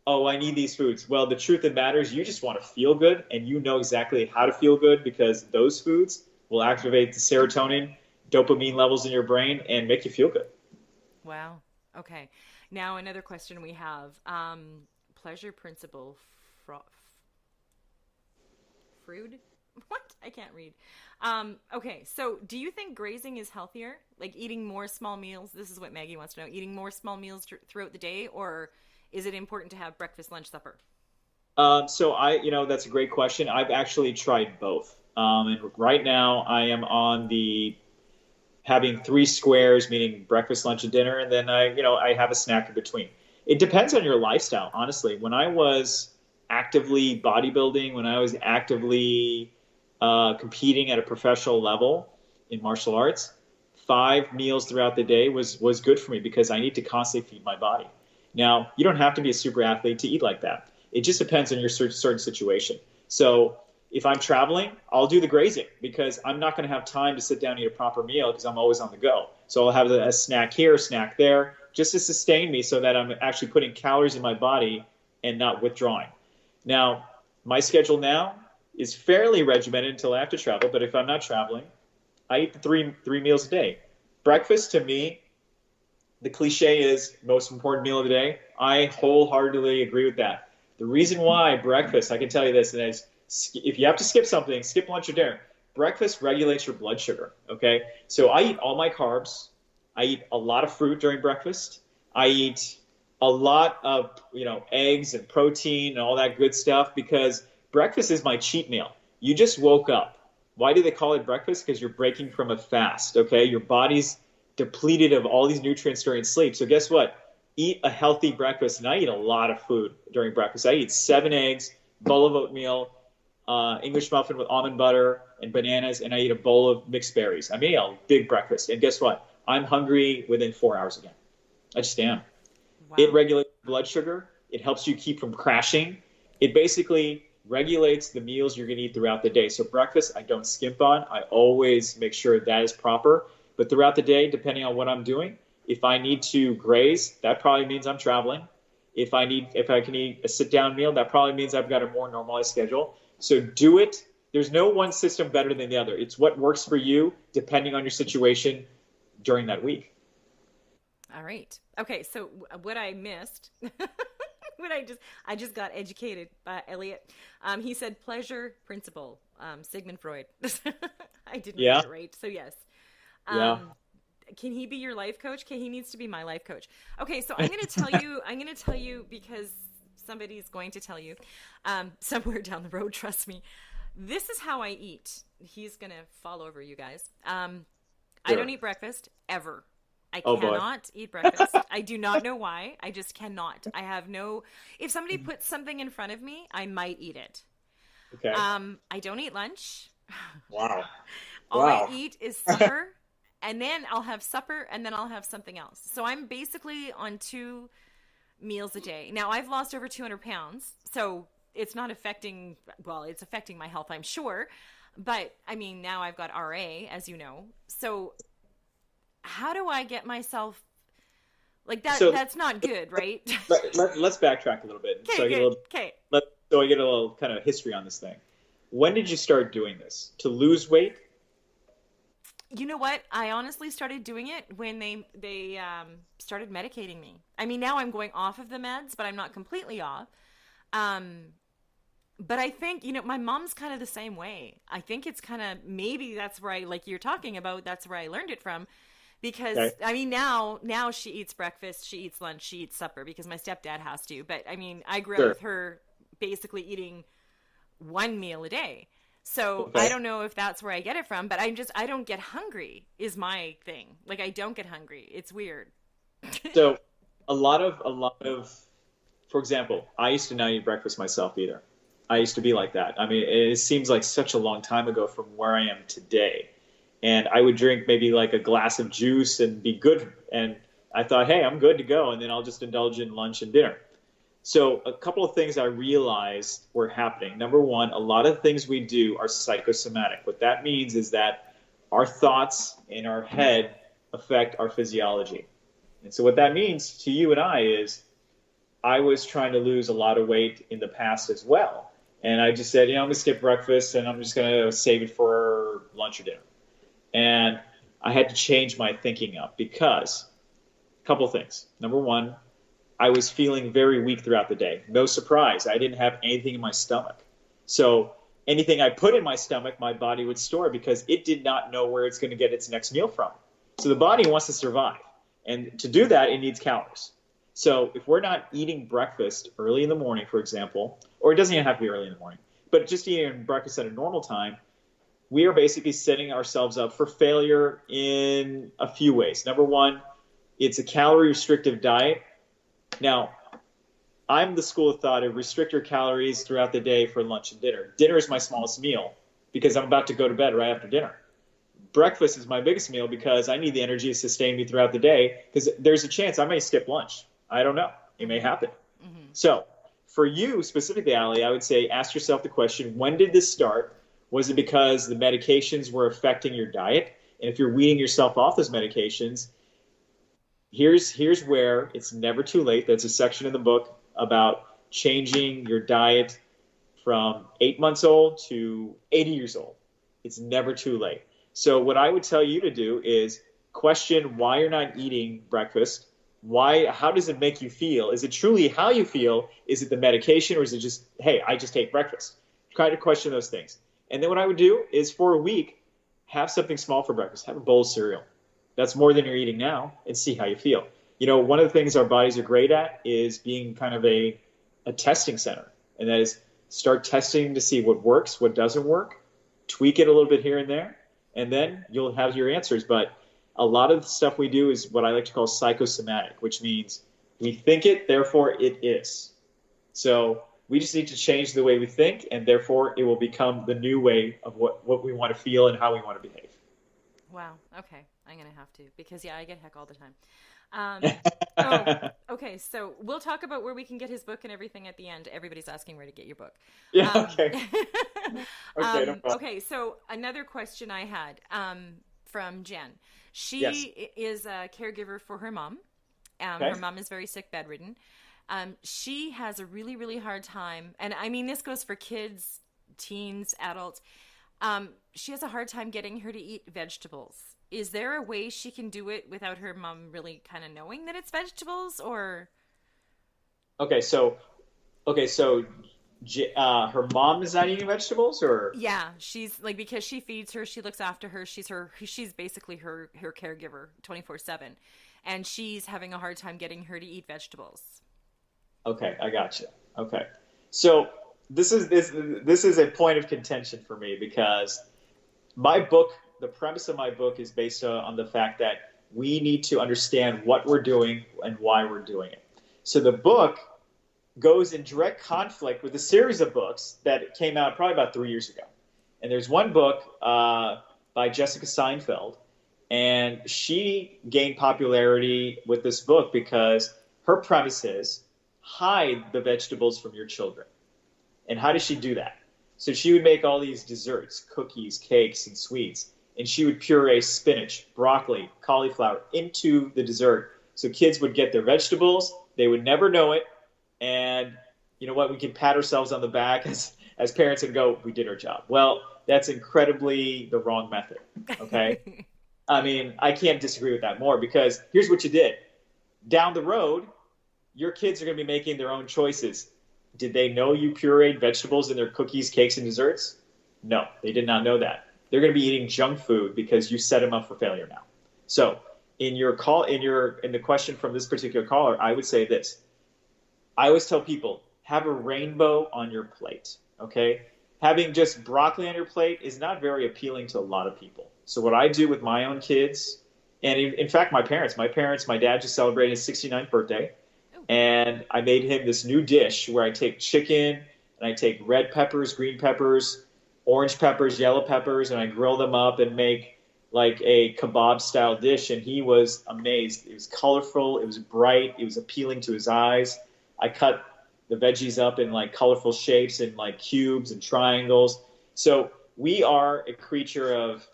Speaker 2: I need these foods. Well, the truth of the matter is you just want to feel good, and you know exactly how to feel good because those foods will activate the serotonin, dopamine levels in your brain and make you feel good.
Speaker 1: Wow. Okay. Now another question we have, pleasure principle, Freud? What? I can't read. Okay. So do you think grazing is healthier? Like eating more small meals? This is what Maggie wants to know. Eating more small meals throughout the day, or is it important to have breakfast, lunch, supper? That's a great question. I've actually tried both. And right now I am on having 3 squares, meaning breakfast, lunch, and dinner. And then I have a snack in between. It depends on your lifestyle, honestly. When I was actively bodybuilding, when I was actively competing at a professional level in martial arts, 5 meals throughout the day was good for me because I need to constantly feed my body. Now, you don't have to be a super athlete to eat like that. It just depends on your certain situation. So if I'm traveling, I'll do the grazing because I'm not going to have time to sit down and eat a proper meal because I'm always on the go. So I'll have a snack here, a snack there, just to sustain me so that I'm actually putting calories in my body and not withdrawing. Now, my schedule now is fairly regimented until I have to travel, but if I'm not traveling, I eat the three meals a day. Breakfast, to me, the cliche is most important meal of the day. I wholeheartedly agree with that. The reason why breakfast, I can tell you this, and is if you have to skip something, skip lunch or dinner. Breakfast regulates your blood sugar, okay? So I eat all my carbs. I eat a lot of fruit during breakfast. I eat a lot of, eggs and protein and all that good stuff because breakfast is my cheat meal. You just woke up. Why do they call it breakfast? Because you're breaking from a fast, okay? Your body's depleted of all these nutrients during sleep. So guess what? Eat a healthy breakfast. And I eat a lot of food during breakfast. I eat 7 eggs, bowl of oatmeal, English muffin with almond butter and bananas, and I eat a bowl of mixed berries. I mean, a big breakfast. And guess what? I'm hungry within 4 hours again. I just am. Wow. It regulates blood sugar. It helps you keep from crashing. It basically
Speaker 2: regulates the meals you're going to eat throughout the day. So breakfast, I don't skimp on. I always make sure that is proper. But throughout the day, depending on what I'm doing, if I need to graze, that probably means I'm traveling. If I can eat a sit down meal, that probably means I've got a more normalized schedule. So do it. There's no one system better than the other. It's what works for you depending on your situation during that week.
Speaker 1: All right. Okay. So what I missed, I just got educated by Elliot. He said pleasure principle, Sigmund Freud. I didn't get it right. So yes.
Speaker 2: Yeah.
Speaker 1: Can he be your life coach? Okay, he needs to be my life coach. Okay, so I'm going to tell you because somebody's going to tell you somewhere down the road, trust me. This is how I eat. He's going to fall over you guys. I don't eat breakfast ever. I cannot eat breakfast. I do not know why. I just cannot. If somebody puts something in front of me, I might eat it.
Speaker 2: Okay.
Speaker 1: I don't eat lunch.
Speaker 2: Wow.
Speaker 1: All I eat is supper. And then I'll have supper, and then I'll have something else. So I'm basically on 2 meals a day. Now, I've lost over 200 pounds, so it's not affecting, it's affecting my health, I'm sure. But, I mean, now I've got RA, as you know. So how do I get myself, like that? So, that's not good, right?
Speaker 2: Let's backtrack a little bit. So I get a little kind of history on this thing. When did you start doing this? To lose weight?
Speaker 1: You know what? I honestly started doing it when they started medicating me. I mean, now I'm going off of the meds, but I'm not completely off. But I think, my mom's kind of the same way. I think it's kind of, maybe that's where like you're talking about, that's where I learned it from. Because, okay. I mean, now she eats breakfast, she eats lunch, she eats supper, because my stepdad has to. But, I mean, I grew up with her basically eating 1 meal a day. So okay. I don't know if that's where I get it from, but I don't get hungry is my thing. Like, I don't get hungry. It's weird.
Speaker 2: So a lot of, for example, I used to not eat breakfast myself either. I used to be like that. I mean, it seems like such a long time ago from where I am today. And I would drink maybe like a glass of juice and be good. And I thought, hey, I'm good to go. And then I'll just indulge in lunch and dinner. So a couple of things I realized were happening. Number one, a lot of things we do are psychosomatic. What that means is that our thoughts in our head affect our physiology. And so what that means to you and I is I was trying to lose a lot of weight in the past as well. And I just said, I'm going to skip breakfast and I'm just going to save it for lunch or dinner. And I had to change my thinking up because a couple of things. Number one, I was feeling very weak throughout the day. No surprise. I didn't have anything in my stomach. So anything I put in my stomach, my body would store because it did not know where it's going to get its next meal from. So the body wants to survive. And to do that, it needs calories. So if we're not eating breakfast early in the morning, for example, or it doesn't even have to be early in the morning, but just eating breakfast at a normal time, we are basically setting ourselves up for failure in a few ways. Number one, it's a calorie restrictive diet. Now, I'm the school of thought of restrict your calories throughout the day for lunch and dinner. Dinner is my smallest meal because I'm about to go to bed right after dinner. Breakfast is my biggest meal because I need the energy to sustain me throughout the day because there's a chance I may skip lunch. I don't know. It may happen. Mm-hmm. So for you specifically, Ali, I would say ask yourself the question, when did this start? Was it because the medications were affecting your diet? And if you're weaning yourself off those medications, here's where it's never too late. There's a section in the book about changing your diet from 8 months old to 80 years old. It's never too late. So what I would tell you to do is question why you're not eating breakfast. How does it make you feel? Is it truly how you feel? Is it the medication or is it just, hey, I just ate breakfast? Try to question those things. And then what I would do is for a week, have something small for breakfast. Have a bowl of cereal. That's more than you're eating now, and see how you feel. One of the things our bodies are great at is being kind of a testing center. And that is start testing to see what works, what doesn't work, tweak it a little bit here and there, and then you'll have your answers. But a lot of the stuff we do is what I like to call psychosomatic, which means we think it, therefore it is. So we just need to change the way we think, and therefore it will become the new way of what we want to feel and how we want to behave.
Speaker 1: Wow. Okay. I'm going to have to because, I get heck all the time. Um, oh, okay. So we'll talk about where we can get his book and everything at the end. Everybody's asking where to get your book.
Speaker 2: Yeah. Okay. Okay. No problem.
Speaker 1: Okay. So another question I had from Jen.
Speaker 2: Yes.
Speaker 1: She is a caregiver for her mom.
Speaker 2: Okay.
Speaker 1: Her mom is very sick, bedridden. She has a really, really hard time, and I mean this goes for kids, teens, adults. She has a hard time getting her to eat vegetables. Is there a way she can do it without her mom really kind of knowing that it's vegetables, or?
Speaker 2: Okay. So, her mom is not eating vegetables, or
Speaker 1: Yeah, she's like, because she feeds her, she looks after her. She's basically her caregiver 24/7, and she's having a hard time getting her to eat vegetables.
Speaker 2: okay, I got you. Okay. So this is a point of contention for me because my book, the premise of my book is based on the fact that we need to understand what we're doing and why we're doing it. So the book goes in direct conflict with a series of books that came out probably about 3 years ago. And there's one book by Jessica Seinfeld, and she gained popularity with this book because her premise is hide the vegetables from your children. And how does she do that? So she would make all these desserts, cookies, cakes, and sweets, and she would puree spinach, broccoli, cauliflower into the dessert. So kids would get their vegetables, they would never know it, and you know what? We can pat ourselves on the back as parents and go, we did our job. Well, that's incredibly the wrong method, okay? I mean, I can't disagree with that more because here's what you did. Down the road, your kids are going to be making their own choices. Did they know you pureed vegetables in their cookies, cakes, and desserts? No, they did not know that. They're going to be eating junk food because you set them up for failure now. So, in the question from this particular caller, I would say this. I always tell people, have a rainbow on your plate, okay? Having just broccoli on your plate is not very appealing to a lot of people. So what I do with my own kids, and in fact, my dad just celebrated his 69th birthday, and I made him this new dish where I take chicken and I take red peppers, green peppers, orange peppers, yellow peppers, and I grill them up and make like a kebab style dish. And he was amazed. It was colorful. It was bright. It was appealing to his eyes. I cut the veggies up in like colorful shapes and like cubes and triangles. So we are a creature of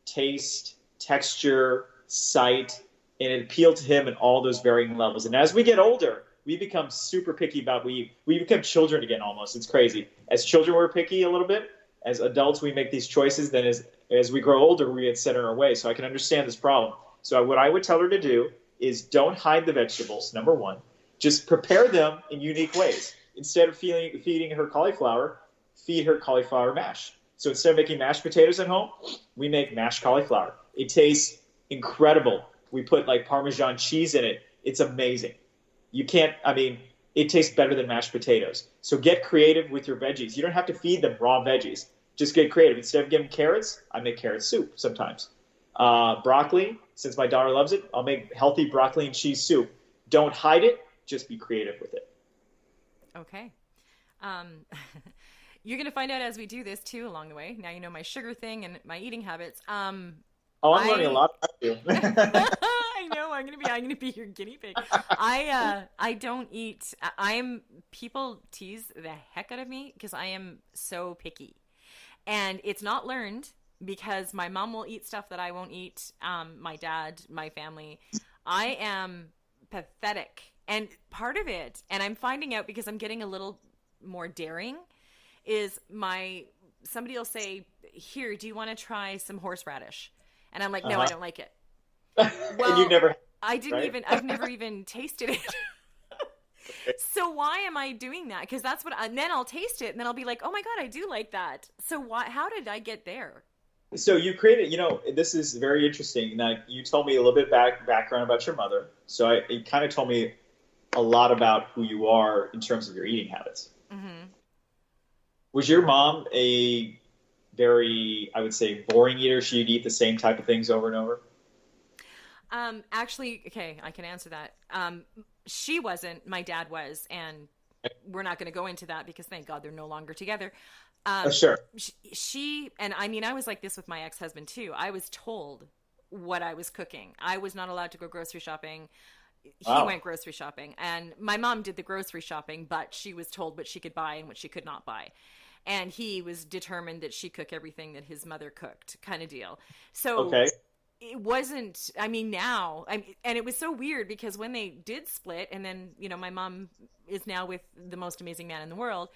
Speaker 2: taste, texture, sight, and it appealed to him in all those varying levels. And as we get older, we become super picky about we become children again almost. It's crazy. As children, we're picky a little bit. As adults, we make these choices. Then as we grow older, we get set in our ways. So I can understand this problem. So what I would tell her to do is don't hide the vegetables, number one. Just prepare them in unique ways. Instead of feeding her cauliflower, feed her cauliflower mash. So instead of making mashed potatoes at home, we make mashed cauliflower. It tastes incredible. We put like Parmesan cheese in it. It's amazing. It tastes better than mashed potatoes. So get creative with your veggies. You don't have to feed them raw veggies. Just get creative. Instead of giving carrots, I make carrot soup sometimes. Broccoli, since my daughter loves it, I'll make healthy broccoli and cheese soup. Don't hide it. Just be creative with it.
Speaker 1: Okay. You're going to find out as we do this too along the way. Now you know my sugar thing and my eating habits.
Speaker 2: I'm learning a lot about you.
Speaker 1: I know. I'm gonna be your guinea pig. I don't eat. People tease the heck out of me because I am so picky, and it's not learned because my mom will eat stuff that I won't eat. My dad, my family. I am pathetic, and part of it, and I'm finding out because I'm getting a little more daring, is somebody will say, "Here, do you want to try some horseradish?" And I'm like, "No, I don't like it." Well,
Speaker 2: and you never.
Speaker 1: I've never even tasted it. So why am I doing that? Because and then I'll taste it and then I'll be like, oh my God, I do like that. So how did I get there?
Speaker 2: So you created, this is very interesting. Now, you told me a little bit background about your mother. So it kind of told me a lot about who you are in terms of your eating habits.
Speaker 1: Mm-hmm.
Speaker 2: Was your mom a very, I would say, boring eater? She'd eat the same type of things over and over?
Speaker 1: Actually, okay, I can answer that. She wasn't. My dad was, and we're not going to go into that because thank God they're no longer together.
Speaker 2: Sure.
Speaker 1: She and I mean, I was like this with my ex-husband too. I was told what I was cooking. I was not allowed to go grocery shopping. He
Speaker 2: Wow.
Speaker 1: went grocery shopping, and my mom did the grocery shopping, but she was told what she could buy and what she could not buy. And he was determined that she cook everything that his mother cooked, kind of deal. So
Speaker 2: Okay.
Speaker 1: it wasn't, I mean, now, and it was so weird because when they did split, and then, my mom is now with the most amazing man in the world.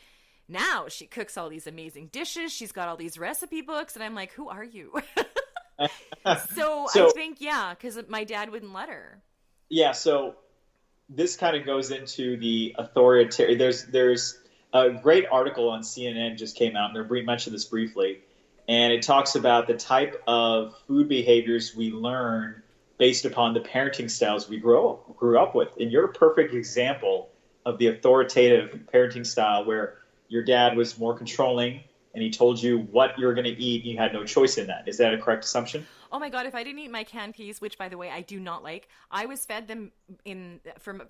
Speaker 1: Now she cooks all these amazing dishes. She's got all these recipe books, and I'm like, who are you? So I
Speaker 2: So
Speaker 1: think, yeah, because my dad wouldn't let her.
Speaker 2: yeah, so this kind of goes into the authoritarian. There's a great article on CNN just came out, and they mentioned this briefly, and it talks about the type of food behaviors we learn based upon the parenting styles we grew up with. And you're a perfect example of the authoritative parenting style where your dad was more controlling and he told you what you're going to eat. And you had no choice in that. Is that a correct assumption?
Speaker 1: Oh my God, if I didn't eat my canned peas, which by the way I do not like, I was fed them in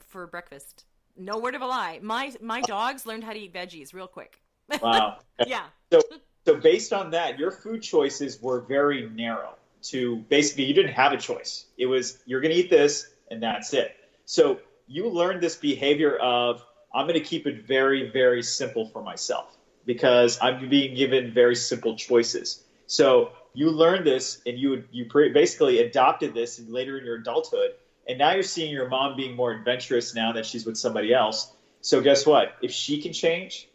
Speaker 1: for breakfast. No word of a lie. My dogs learned how to eat veggies real quick.
Speaker 2: Wow.
Speaker 1: Yeah.
Speaker 2: So, so based on that, your food choices were very narrow. To basically, you didn't have a choice. It was you're going to eat this, and that's it. So you learned this behavior of I'm going to keep it very, very simple for myself because I'm being given very simple choices. So you learned this, and basically adopted this later in your adulthood, and now you're seeing your mom being more adventurous now that she's with somebody else. So guess what? If she can change,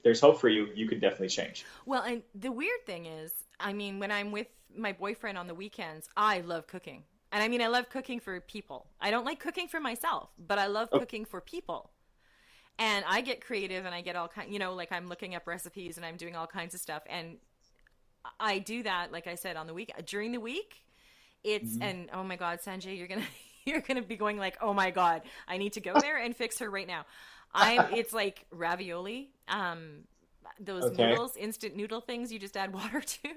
Speaker 2: there's hope for you. You can definitely change.
Speaker 1: Well, and the weird thing is, I mean, when I'm with my boyfriend on the weekends, I love cooking. And I mean, I love cooking for people. I don't like cooking for myself, but I love
Speaker 2: Oh,
Speaker 1: cooking for people. And I get creative and I get all kind, like I'm looking up recipes and I'm doing all kinds of stuff. And I do that, like I said, on the week during the week.
Speaker 2: mhm.
Speaker 1: And oh my God, Sanjay, you're gonna you're gonna be going like, oh my God, I need to go there and fix her right now. It's like ravioli, those
Speaker 2: Okay.
Speaker 1: noodles, instant noodle things you just add water to.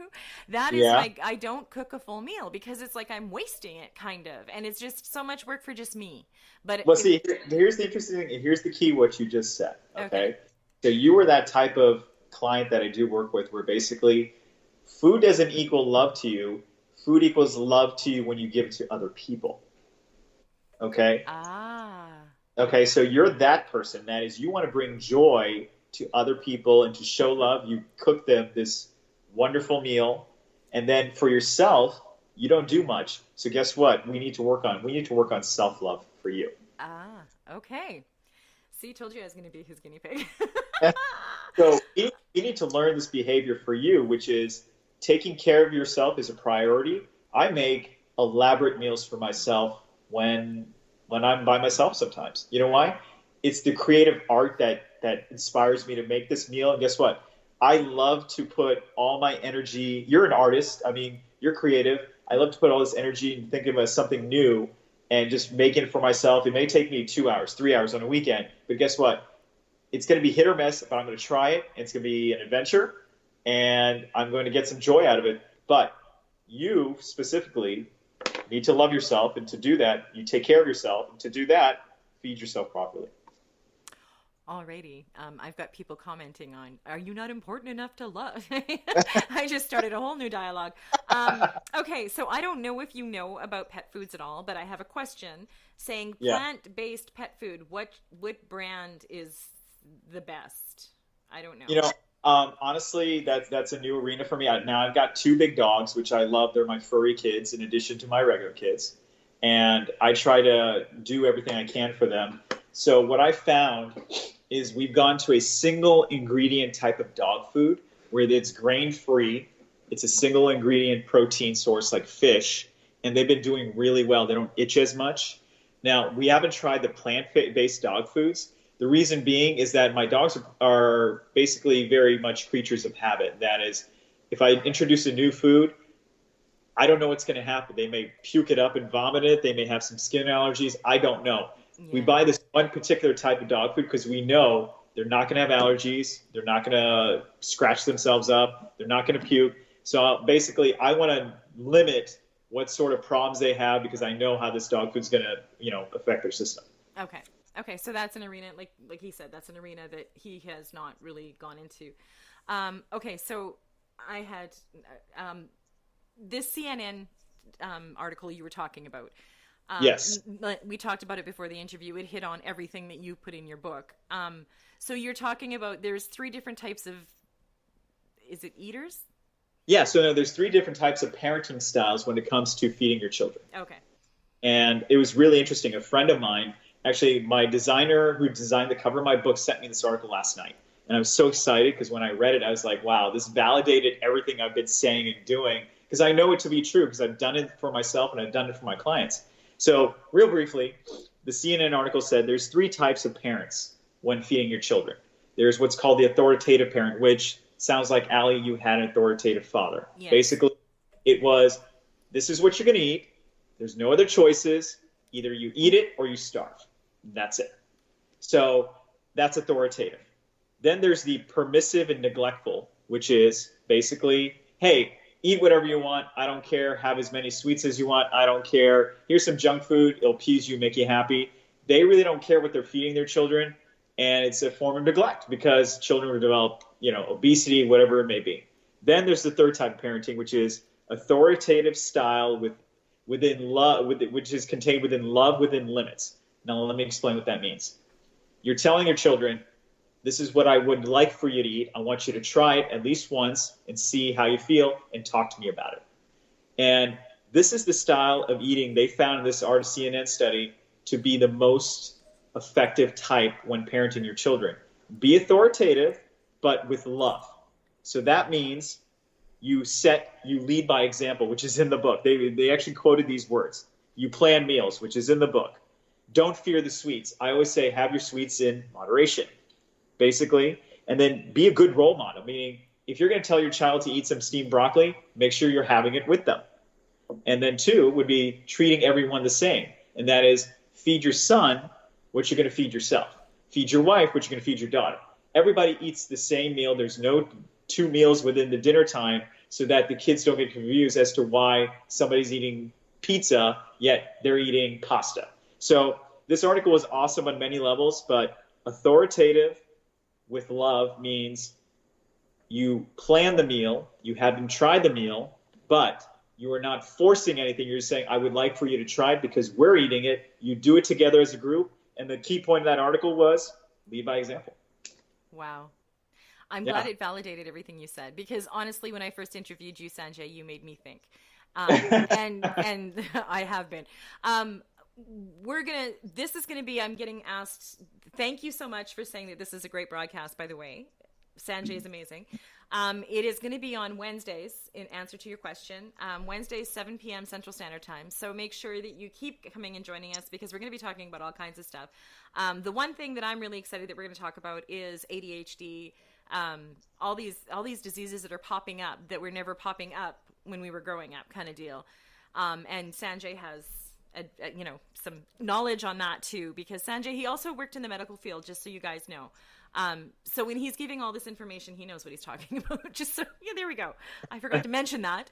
Speaker 1: That is
Speaker 2: Yeah.
Speaker 1: I don't cook a full meal because it's like I'm wasting it kind of, and it's just so much work for just me. But
Speaker 2: Well,
Speaker 1: if
Speaker 2: see, here's the interesting thing. Here's the key, what you just said.
Speaker 1: okay,
Speaker 2: Okay. So you were that type of client that I do work with where basically food doesn't equal love to you. Food equals love to you when you give it to other people. Okay.
Speaker 1: ah,
Speaker 2: Okay. So you're that person. That is, you want to bring joy to other people and to show love. You cook them this wonderful meal. And then for yourself, you don't do much. So guess what? We need to work on self love for you.
Speaker 1: okay. See, told you I was going to be his guinea pig.
Speaker 2: So you need to learn this behavior for you, which is taking care of yourself is a priority. I make elaborate meals for myself when I'm by myself sometimes. You know why? It's the creative art that inspires me to make this meal. And guess what? I love to put all my energy. You're an artist. I mean, you're creative. I love to put all this energy and think of it as something new and just make it for myself. It may take me 2 hours, 3 hours on a weekend, but guess what? It's going to be hit or miss, but I'm going to try it. It's going to be an adventure, and I'm going to get some joy out of it. But you specifically need to love yourself, and to do that, you take care of yourself. And to do that, feed yourself properly.
Speaker 1: Alrighty. I've got people commenting on, are you not important enough to love? I just started a whole new dialogue. Okay, so I don't know if you know about pet foods at all, but I have a question saying
Speaker 2: Yeah.
Speaker 1: plant-based pet food. What brand is the best? I don't
Speaker 2: You
Speaker 1: know.
Speaker 2: know, honestly, that's a new arena for me. Now I've got two big dogs, which I love. They're my furry kids, in addition to my regular kids, and I try to do everything I can for them. So what I found is we've gone to a single ingredient type of dog food where it's grain free. It's a single ingredient protein source like fish, and they've been doing really well. They don't itch as much. Now, we haven't tried the plant-based dog foods. The reason being is that my dogs are basically very much creatures of habit. That is, if I introduce a new food, I don't know what's going to happen. They may puke it up and vomit it. They may have some skin allergies. I don't know. We
Speaker 1: Yeah.
Speaker 2: buy this one particular type of dog food because we know they're not going to have allergies. They're not going to scratch themselves up. They're not going to puke. So basically, I want to limit what sort of problems they have because I know how this dog food's going to, affect their system.
Speaker 1: Okay. Okay, so that's an arena, like he said, that's an arena that he has not really gone into. Okay, so I had this CNN article you were talking about.
Speaker 2: Yes.
Speaker 1: We talked about it before the interview. It hit on everything that you put in your book. So you're talking about there's 3 different types of, is it eaters?
Speaker 2: Yeah, so no, there's 3 different types of parenting styles when it comes to feeding your children.
Speaker 1: Okay.
Speaker 2: And it was really interesting. A friend of mine, actually my designer who designed the cover of my book, sent me this article last night. And I was so excited because when I read it, I was like, wow, this validated everything I've been saying and doing, because I know it to be true because I've done it for myself and I've done it for my clients. So real briefly, the CNN article said there's 3 types of parents when feeding your children. There's what's called the authoritative parent, which sounds like, Allie, you had an authoritative father. Yes. Basically, it was, this is what you're going to eat. There's no other choices. Either you eat it or you starve. That's it. So that's authoritative. Then there's the permissive and neglectful, which is basically, hey, eat whatever you want. I don't care. Have as many sweets as you want. I don't care. Here's some junk food. It'll appease you, make you happy. They really don't care what they're feeding their children. And it's a form of neglect because children will develop, obesity, whatever it may be. Then there's the third type of parenting, which is authoritative style within love, which is contained within love within limits. Now, let me explain what that means. You're telling your children, this is what I would like for you to eat. I want you to try it at least once and see how you feel and talk to me about it. And this is the style of eating they found in this CNN study to be the most effective type when parenting your children. Be authoritative, but with love. So that means you lead by example, which is in the book. They actually quoted these words. You plan meals, which is in the book. Don't fear the sweets. I always say have your sweets in moderation, basically. And then be a good role model, meaning if you're going to tell your child to eat some steamed broccoli, make sure you're having it with them. And then 2 would be treating everyone the same. And that is feed your son what you're going to feed yourself. Feed your wife what you're going to feed your daughter. Everybody eats the same meal. There's no 2 meals within the dinner time so that the kids don't get confused as to why somebody's eating pizza, yet they're eating pasta. So this article is awesome on many levels, but authoritative with love means you plan the meal, you have them try the meal, but you are not forcing anything. You're just saying, I would like for you to try it because we're eating it. You do it together as a group. And the key point of that article was lead by example.
Speaker 1: Wow. I'm glad it validated everything you said, because honestly, when I first interviewed you, Sanjay, you made me think. And I have been. This is going to be, I'm getting asked, thank you so much for saying that this is a great broadcast, by the way. Sanjay is amazing. It is going to be on Wednesdays, in answer to your question, Wednesdays, 7 p.m. Central Standard Time. So make sure that you keep coming and joining us because we're going to be talking about all kinds of stuff. The one thing that I'm really excited that we're going to talk about is ADHD, all these diseases that are popping up that were never popping up when we were growing up, kind of deal. And Sanjay has some knowledge on that too, because Sanjay, he also worked in the medical field, just so you guys know. So when he's giving all this information, he knows what he's talking about. Just so, there we go. I forgot to mention that.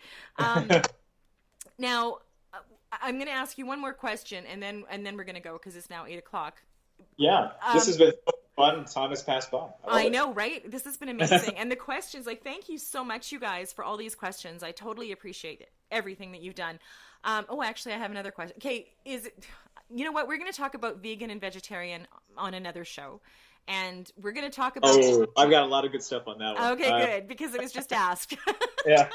Speaker 1: Now, I'm going to ask you one more question, and then we're going to go because it's now 8:00.
Speaker 2: Yeah, this has been fun. Time has passed by.
Speaker 1: I know, right? This has been amazing. And the questions, thank you so much, you guys, for all these questions. I totally appreciate it, everything that you've done. Actually, I have another question. Okay, you know what? We're going to talk about vegan and vegetarian on another show. And we're going to talk about...
Speaker 2: Oh, I've got a lot of good stuff on that one.
Speaker 1: Okay, good, because it was just asked.
Speaker 2: Yeah.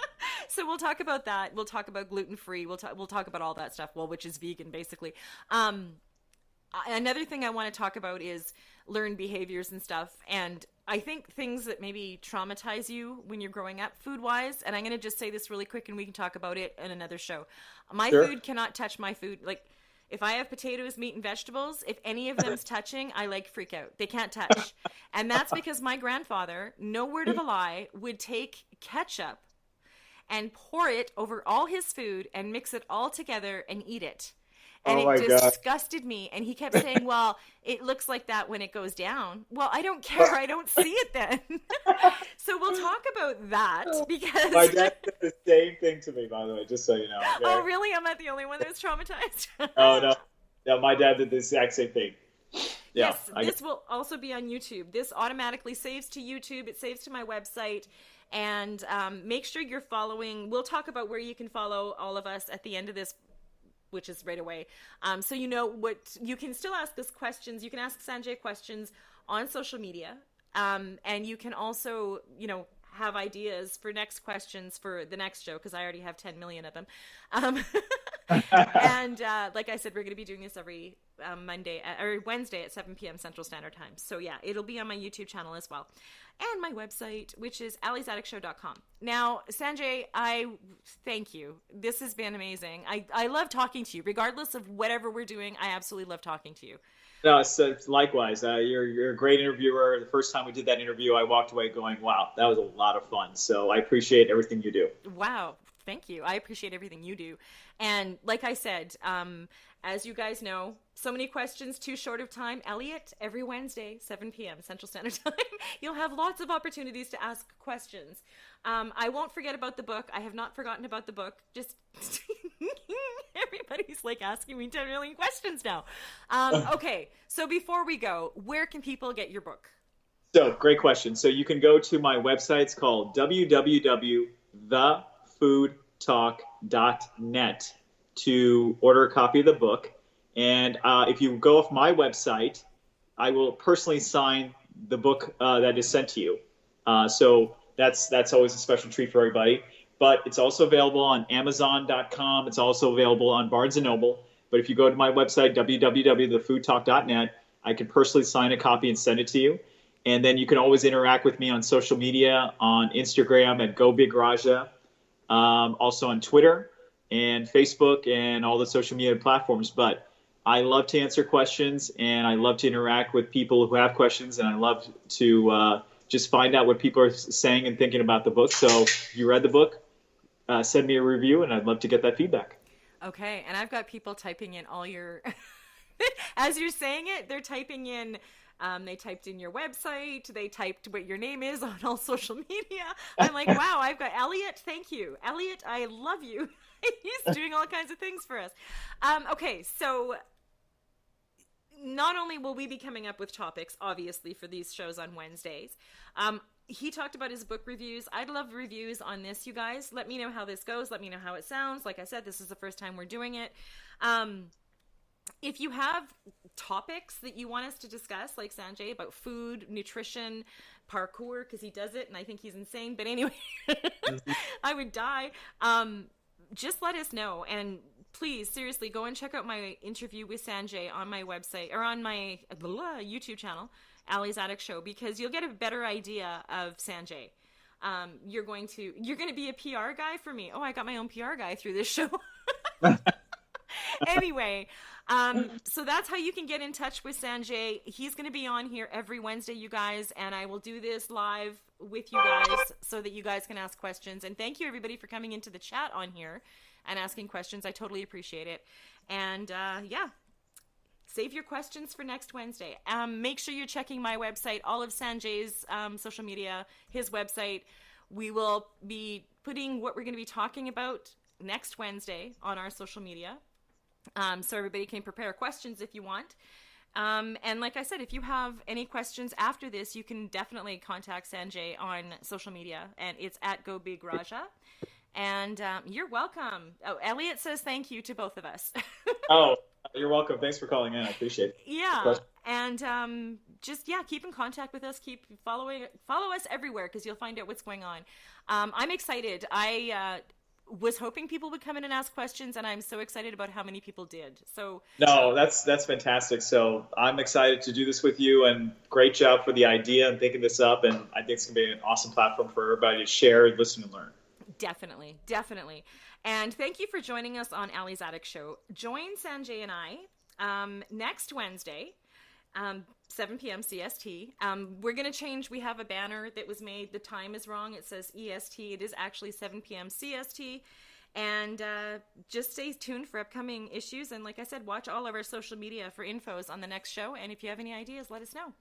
Speaker 1: So we'll talk about that. We'll talk about gluten-free. We'll talk about all that stuff, which is vegan, basically. Another thing I want to talk about is learned behaviors and stuff. And I think things that maybe traumatize you when you're growing up food-wise. And I'm going to just say this really quick, and we can talk about it in another show. My food cannot touch my food. If I have potatoes, meat, and vegetables, if any of them's touching, I freak out. They can't touch. And that's because my grandfather, no word of a lie, would take ketchup and pour it over all his food and mix it all together and eat it. And it disgusted me. And he kept saying, well, it looks like that when it goes down. Well, I don't care. I don't see it then. So we'll talk about that because...
Speaker 2: My dad did the same thing to me, by the way, just so you know. Okay?
Speaker 1: Oh, really? I'm not the only one that was traumatized?
Speaker 2: Oh, no. No, my dad did the exact same thing. Yeah,
Speaker 1: yes, this will also be on YouTube. This automatically saves to YouTube. It saves to my website. And make sure you're following. We'll talk about where you can follow all of us at the end of this, which is right away. So you know what, you can still ask us questions. You can ask Sanjay questions on social media. And you can also, you know, have ideas for next questions for the next show, because I already have 10 million of them. And like I said, we're going to be doing this every Wednesday at 7 p.m. Central Standard Time. So yeah, it'll be on my YouTube channel as well. And my website, which is alliesaddicshow.com. Now, Sanjay, I thank you. This has been amazing. I love talking to you. Regardless of whatever we're doing, I absolutely love talking to you.
Speaker 2: No, it's likewise. You're a great interviewer. The first time we did that interview, I walked away going, wow, that was a lot of fun. So I appreciate everything you do.
Speaker 1: Wow. Thank you. I appreciate everything you do. And like I said, as you guys know, so many questions, too short of time. Elliot, every Wednesday, 7 p.m. Central Standard Time, you'll have lots of opportunities to ask questions. I won't forget about the book. I have not forgotten about the book. Just everybody's like asking me 10 million questions now. Okay, so before we go, where can people get your book?
Speaker 2: So, great question. So you can go to my website. It's called www.thefoodtalk.net to order a copy of the book. And if you go off my website, I will personally sign the book that is sent to you. So that's always a special treat for everybody. But it's also available on Amazon.com. It's also available on Barnes & Noble. But if you go to my website, www.thefoodtalk.net, I can personally sign a copy and send it to you. And then you can always interact with me on social media, on Instagram at GoBigRaja, also on Twitter and Facebook and all the social media platforms. But I love to answer questions, and I love to interact with people who have questions, and I love to just find out what people are saying and thinking about the book. So if you read the book, send me a review, and I'd love to get that feedback.
Speaker 1: Okay, and I've got people typing in all your – as you're saying it, they're typing in they typed in your website, they typed what your name is on all social media. I'm like, wow, I've got Elliot, thank you. Elliot, I love you. He's doing all kinds of things for us. Okay, so not only will we be coming up with topics, obviously, for these shows on Wednesdays, he talked about his book reviews. I'd love reviews on this, you guys. Let me know how this goes. Let me know how it sounds. Like I said, this is the first time we're doing it. If you have topics that you want us to discuss, like Sanjay, about food, nutrition, parkour, because he does it, and I think he's insane. But anyway, I would die. Just let us know. And please, seriously, go and check out my interview with Sanjay on my website or on my YouTube channel, Allie's Attic Show, because you'll get a better idea of Sanjay. You're going to be a PR guy for me. Oh, I got my own PR guy through this show. Anyway, so that's how you can get in touch with Sanjay. He's going to be on here every Wednesday, you guys, and I will do this live with you guys so that you guys can ask questions. And thank you, everybody, for coming into the chat on here and asking questions. I totally appreciate it. And yeah, save your questions for next Wednesday. Make sure you're checking my website, all of Sanjay's social media, his website. We will be putting what we're going to be talking about next Wednesday on our social media. So everybody can prepare questions if you want. And like I said, if you have any questions after this, you can definitely contact Sanjay on social media, and it's at GoBigRaja. And you're welcome. Oh, Elliot says thank you to both of us.
Speaker 2: Oh, you're welcome. Thanks for calling in. I appreciate it.
Speaker 1: Yeah. And just, keep in contact with us. Follow us everywhere, because you'll find out what's going on. I'm excited. I was hoping people would come in and ask questions, and I'm so excited about how many people did. So
Speaker 2: no, that's fantastic. So I'm excited to do this with you, and great job for the idea and thinking this up. And I think it's gonna be an awesome platform for everybody to share, listen, and learn.
Speaker 1: Definitely. And thank you for joining us on Allie's Attic Show. Join Sanjay and I next Wednesday, 7 p.m. CST. We're going to change. We have a banner that was made. The time is wrong. It says EST. It is actually 7 p.m. CST. And just stay tuned for upcoming issues. And like I said, watch all of our social media for infos on the next show. And if you have any ideas, let us know.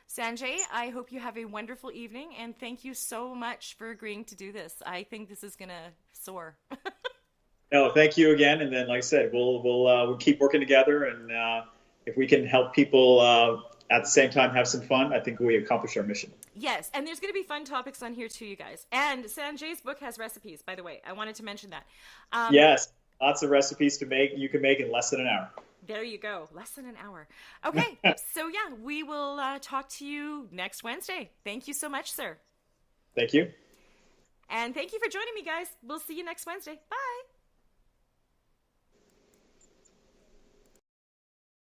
Speaker 1: Sanjay, I hope you have a wonderful evening. And thank you so much for agreeing to do this. I think this is going to soar.
Speaker 2: No, thank you again. And then, like I said, we'll keep working together. And if we can help people at the same time have some fun, I think we accomplish our mission.
Speaker 1: Yes, and there's going to be fun topics on here too, you guys. And Sanjay's book has recipes, by the way. I wanted to mention that.
Speaker 2: Yes, lots of recipes to make. You can make in less than an hour.
Speaker 1: There you go. Less than an hour. Okay, so yeah, we will talk to you next Wednesday. Thank you so much, sir.
Speaker 2: Thank you.
Speaker 1: And thank you for joining me, guys. We'll see you next Wednesday. Bye.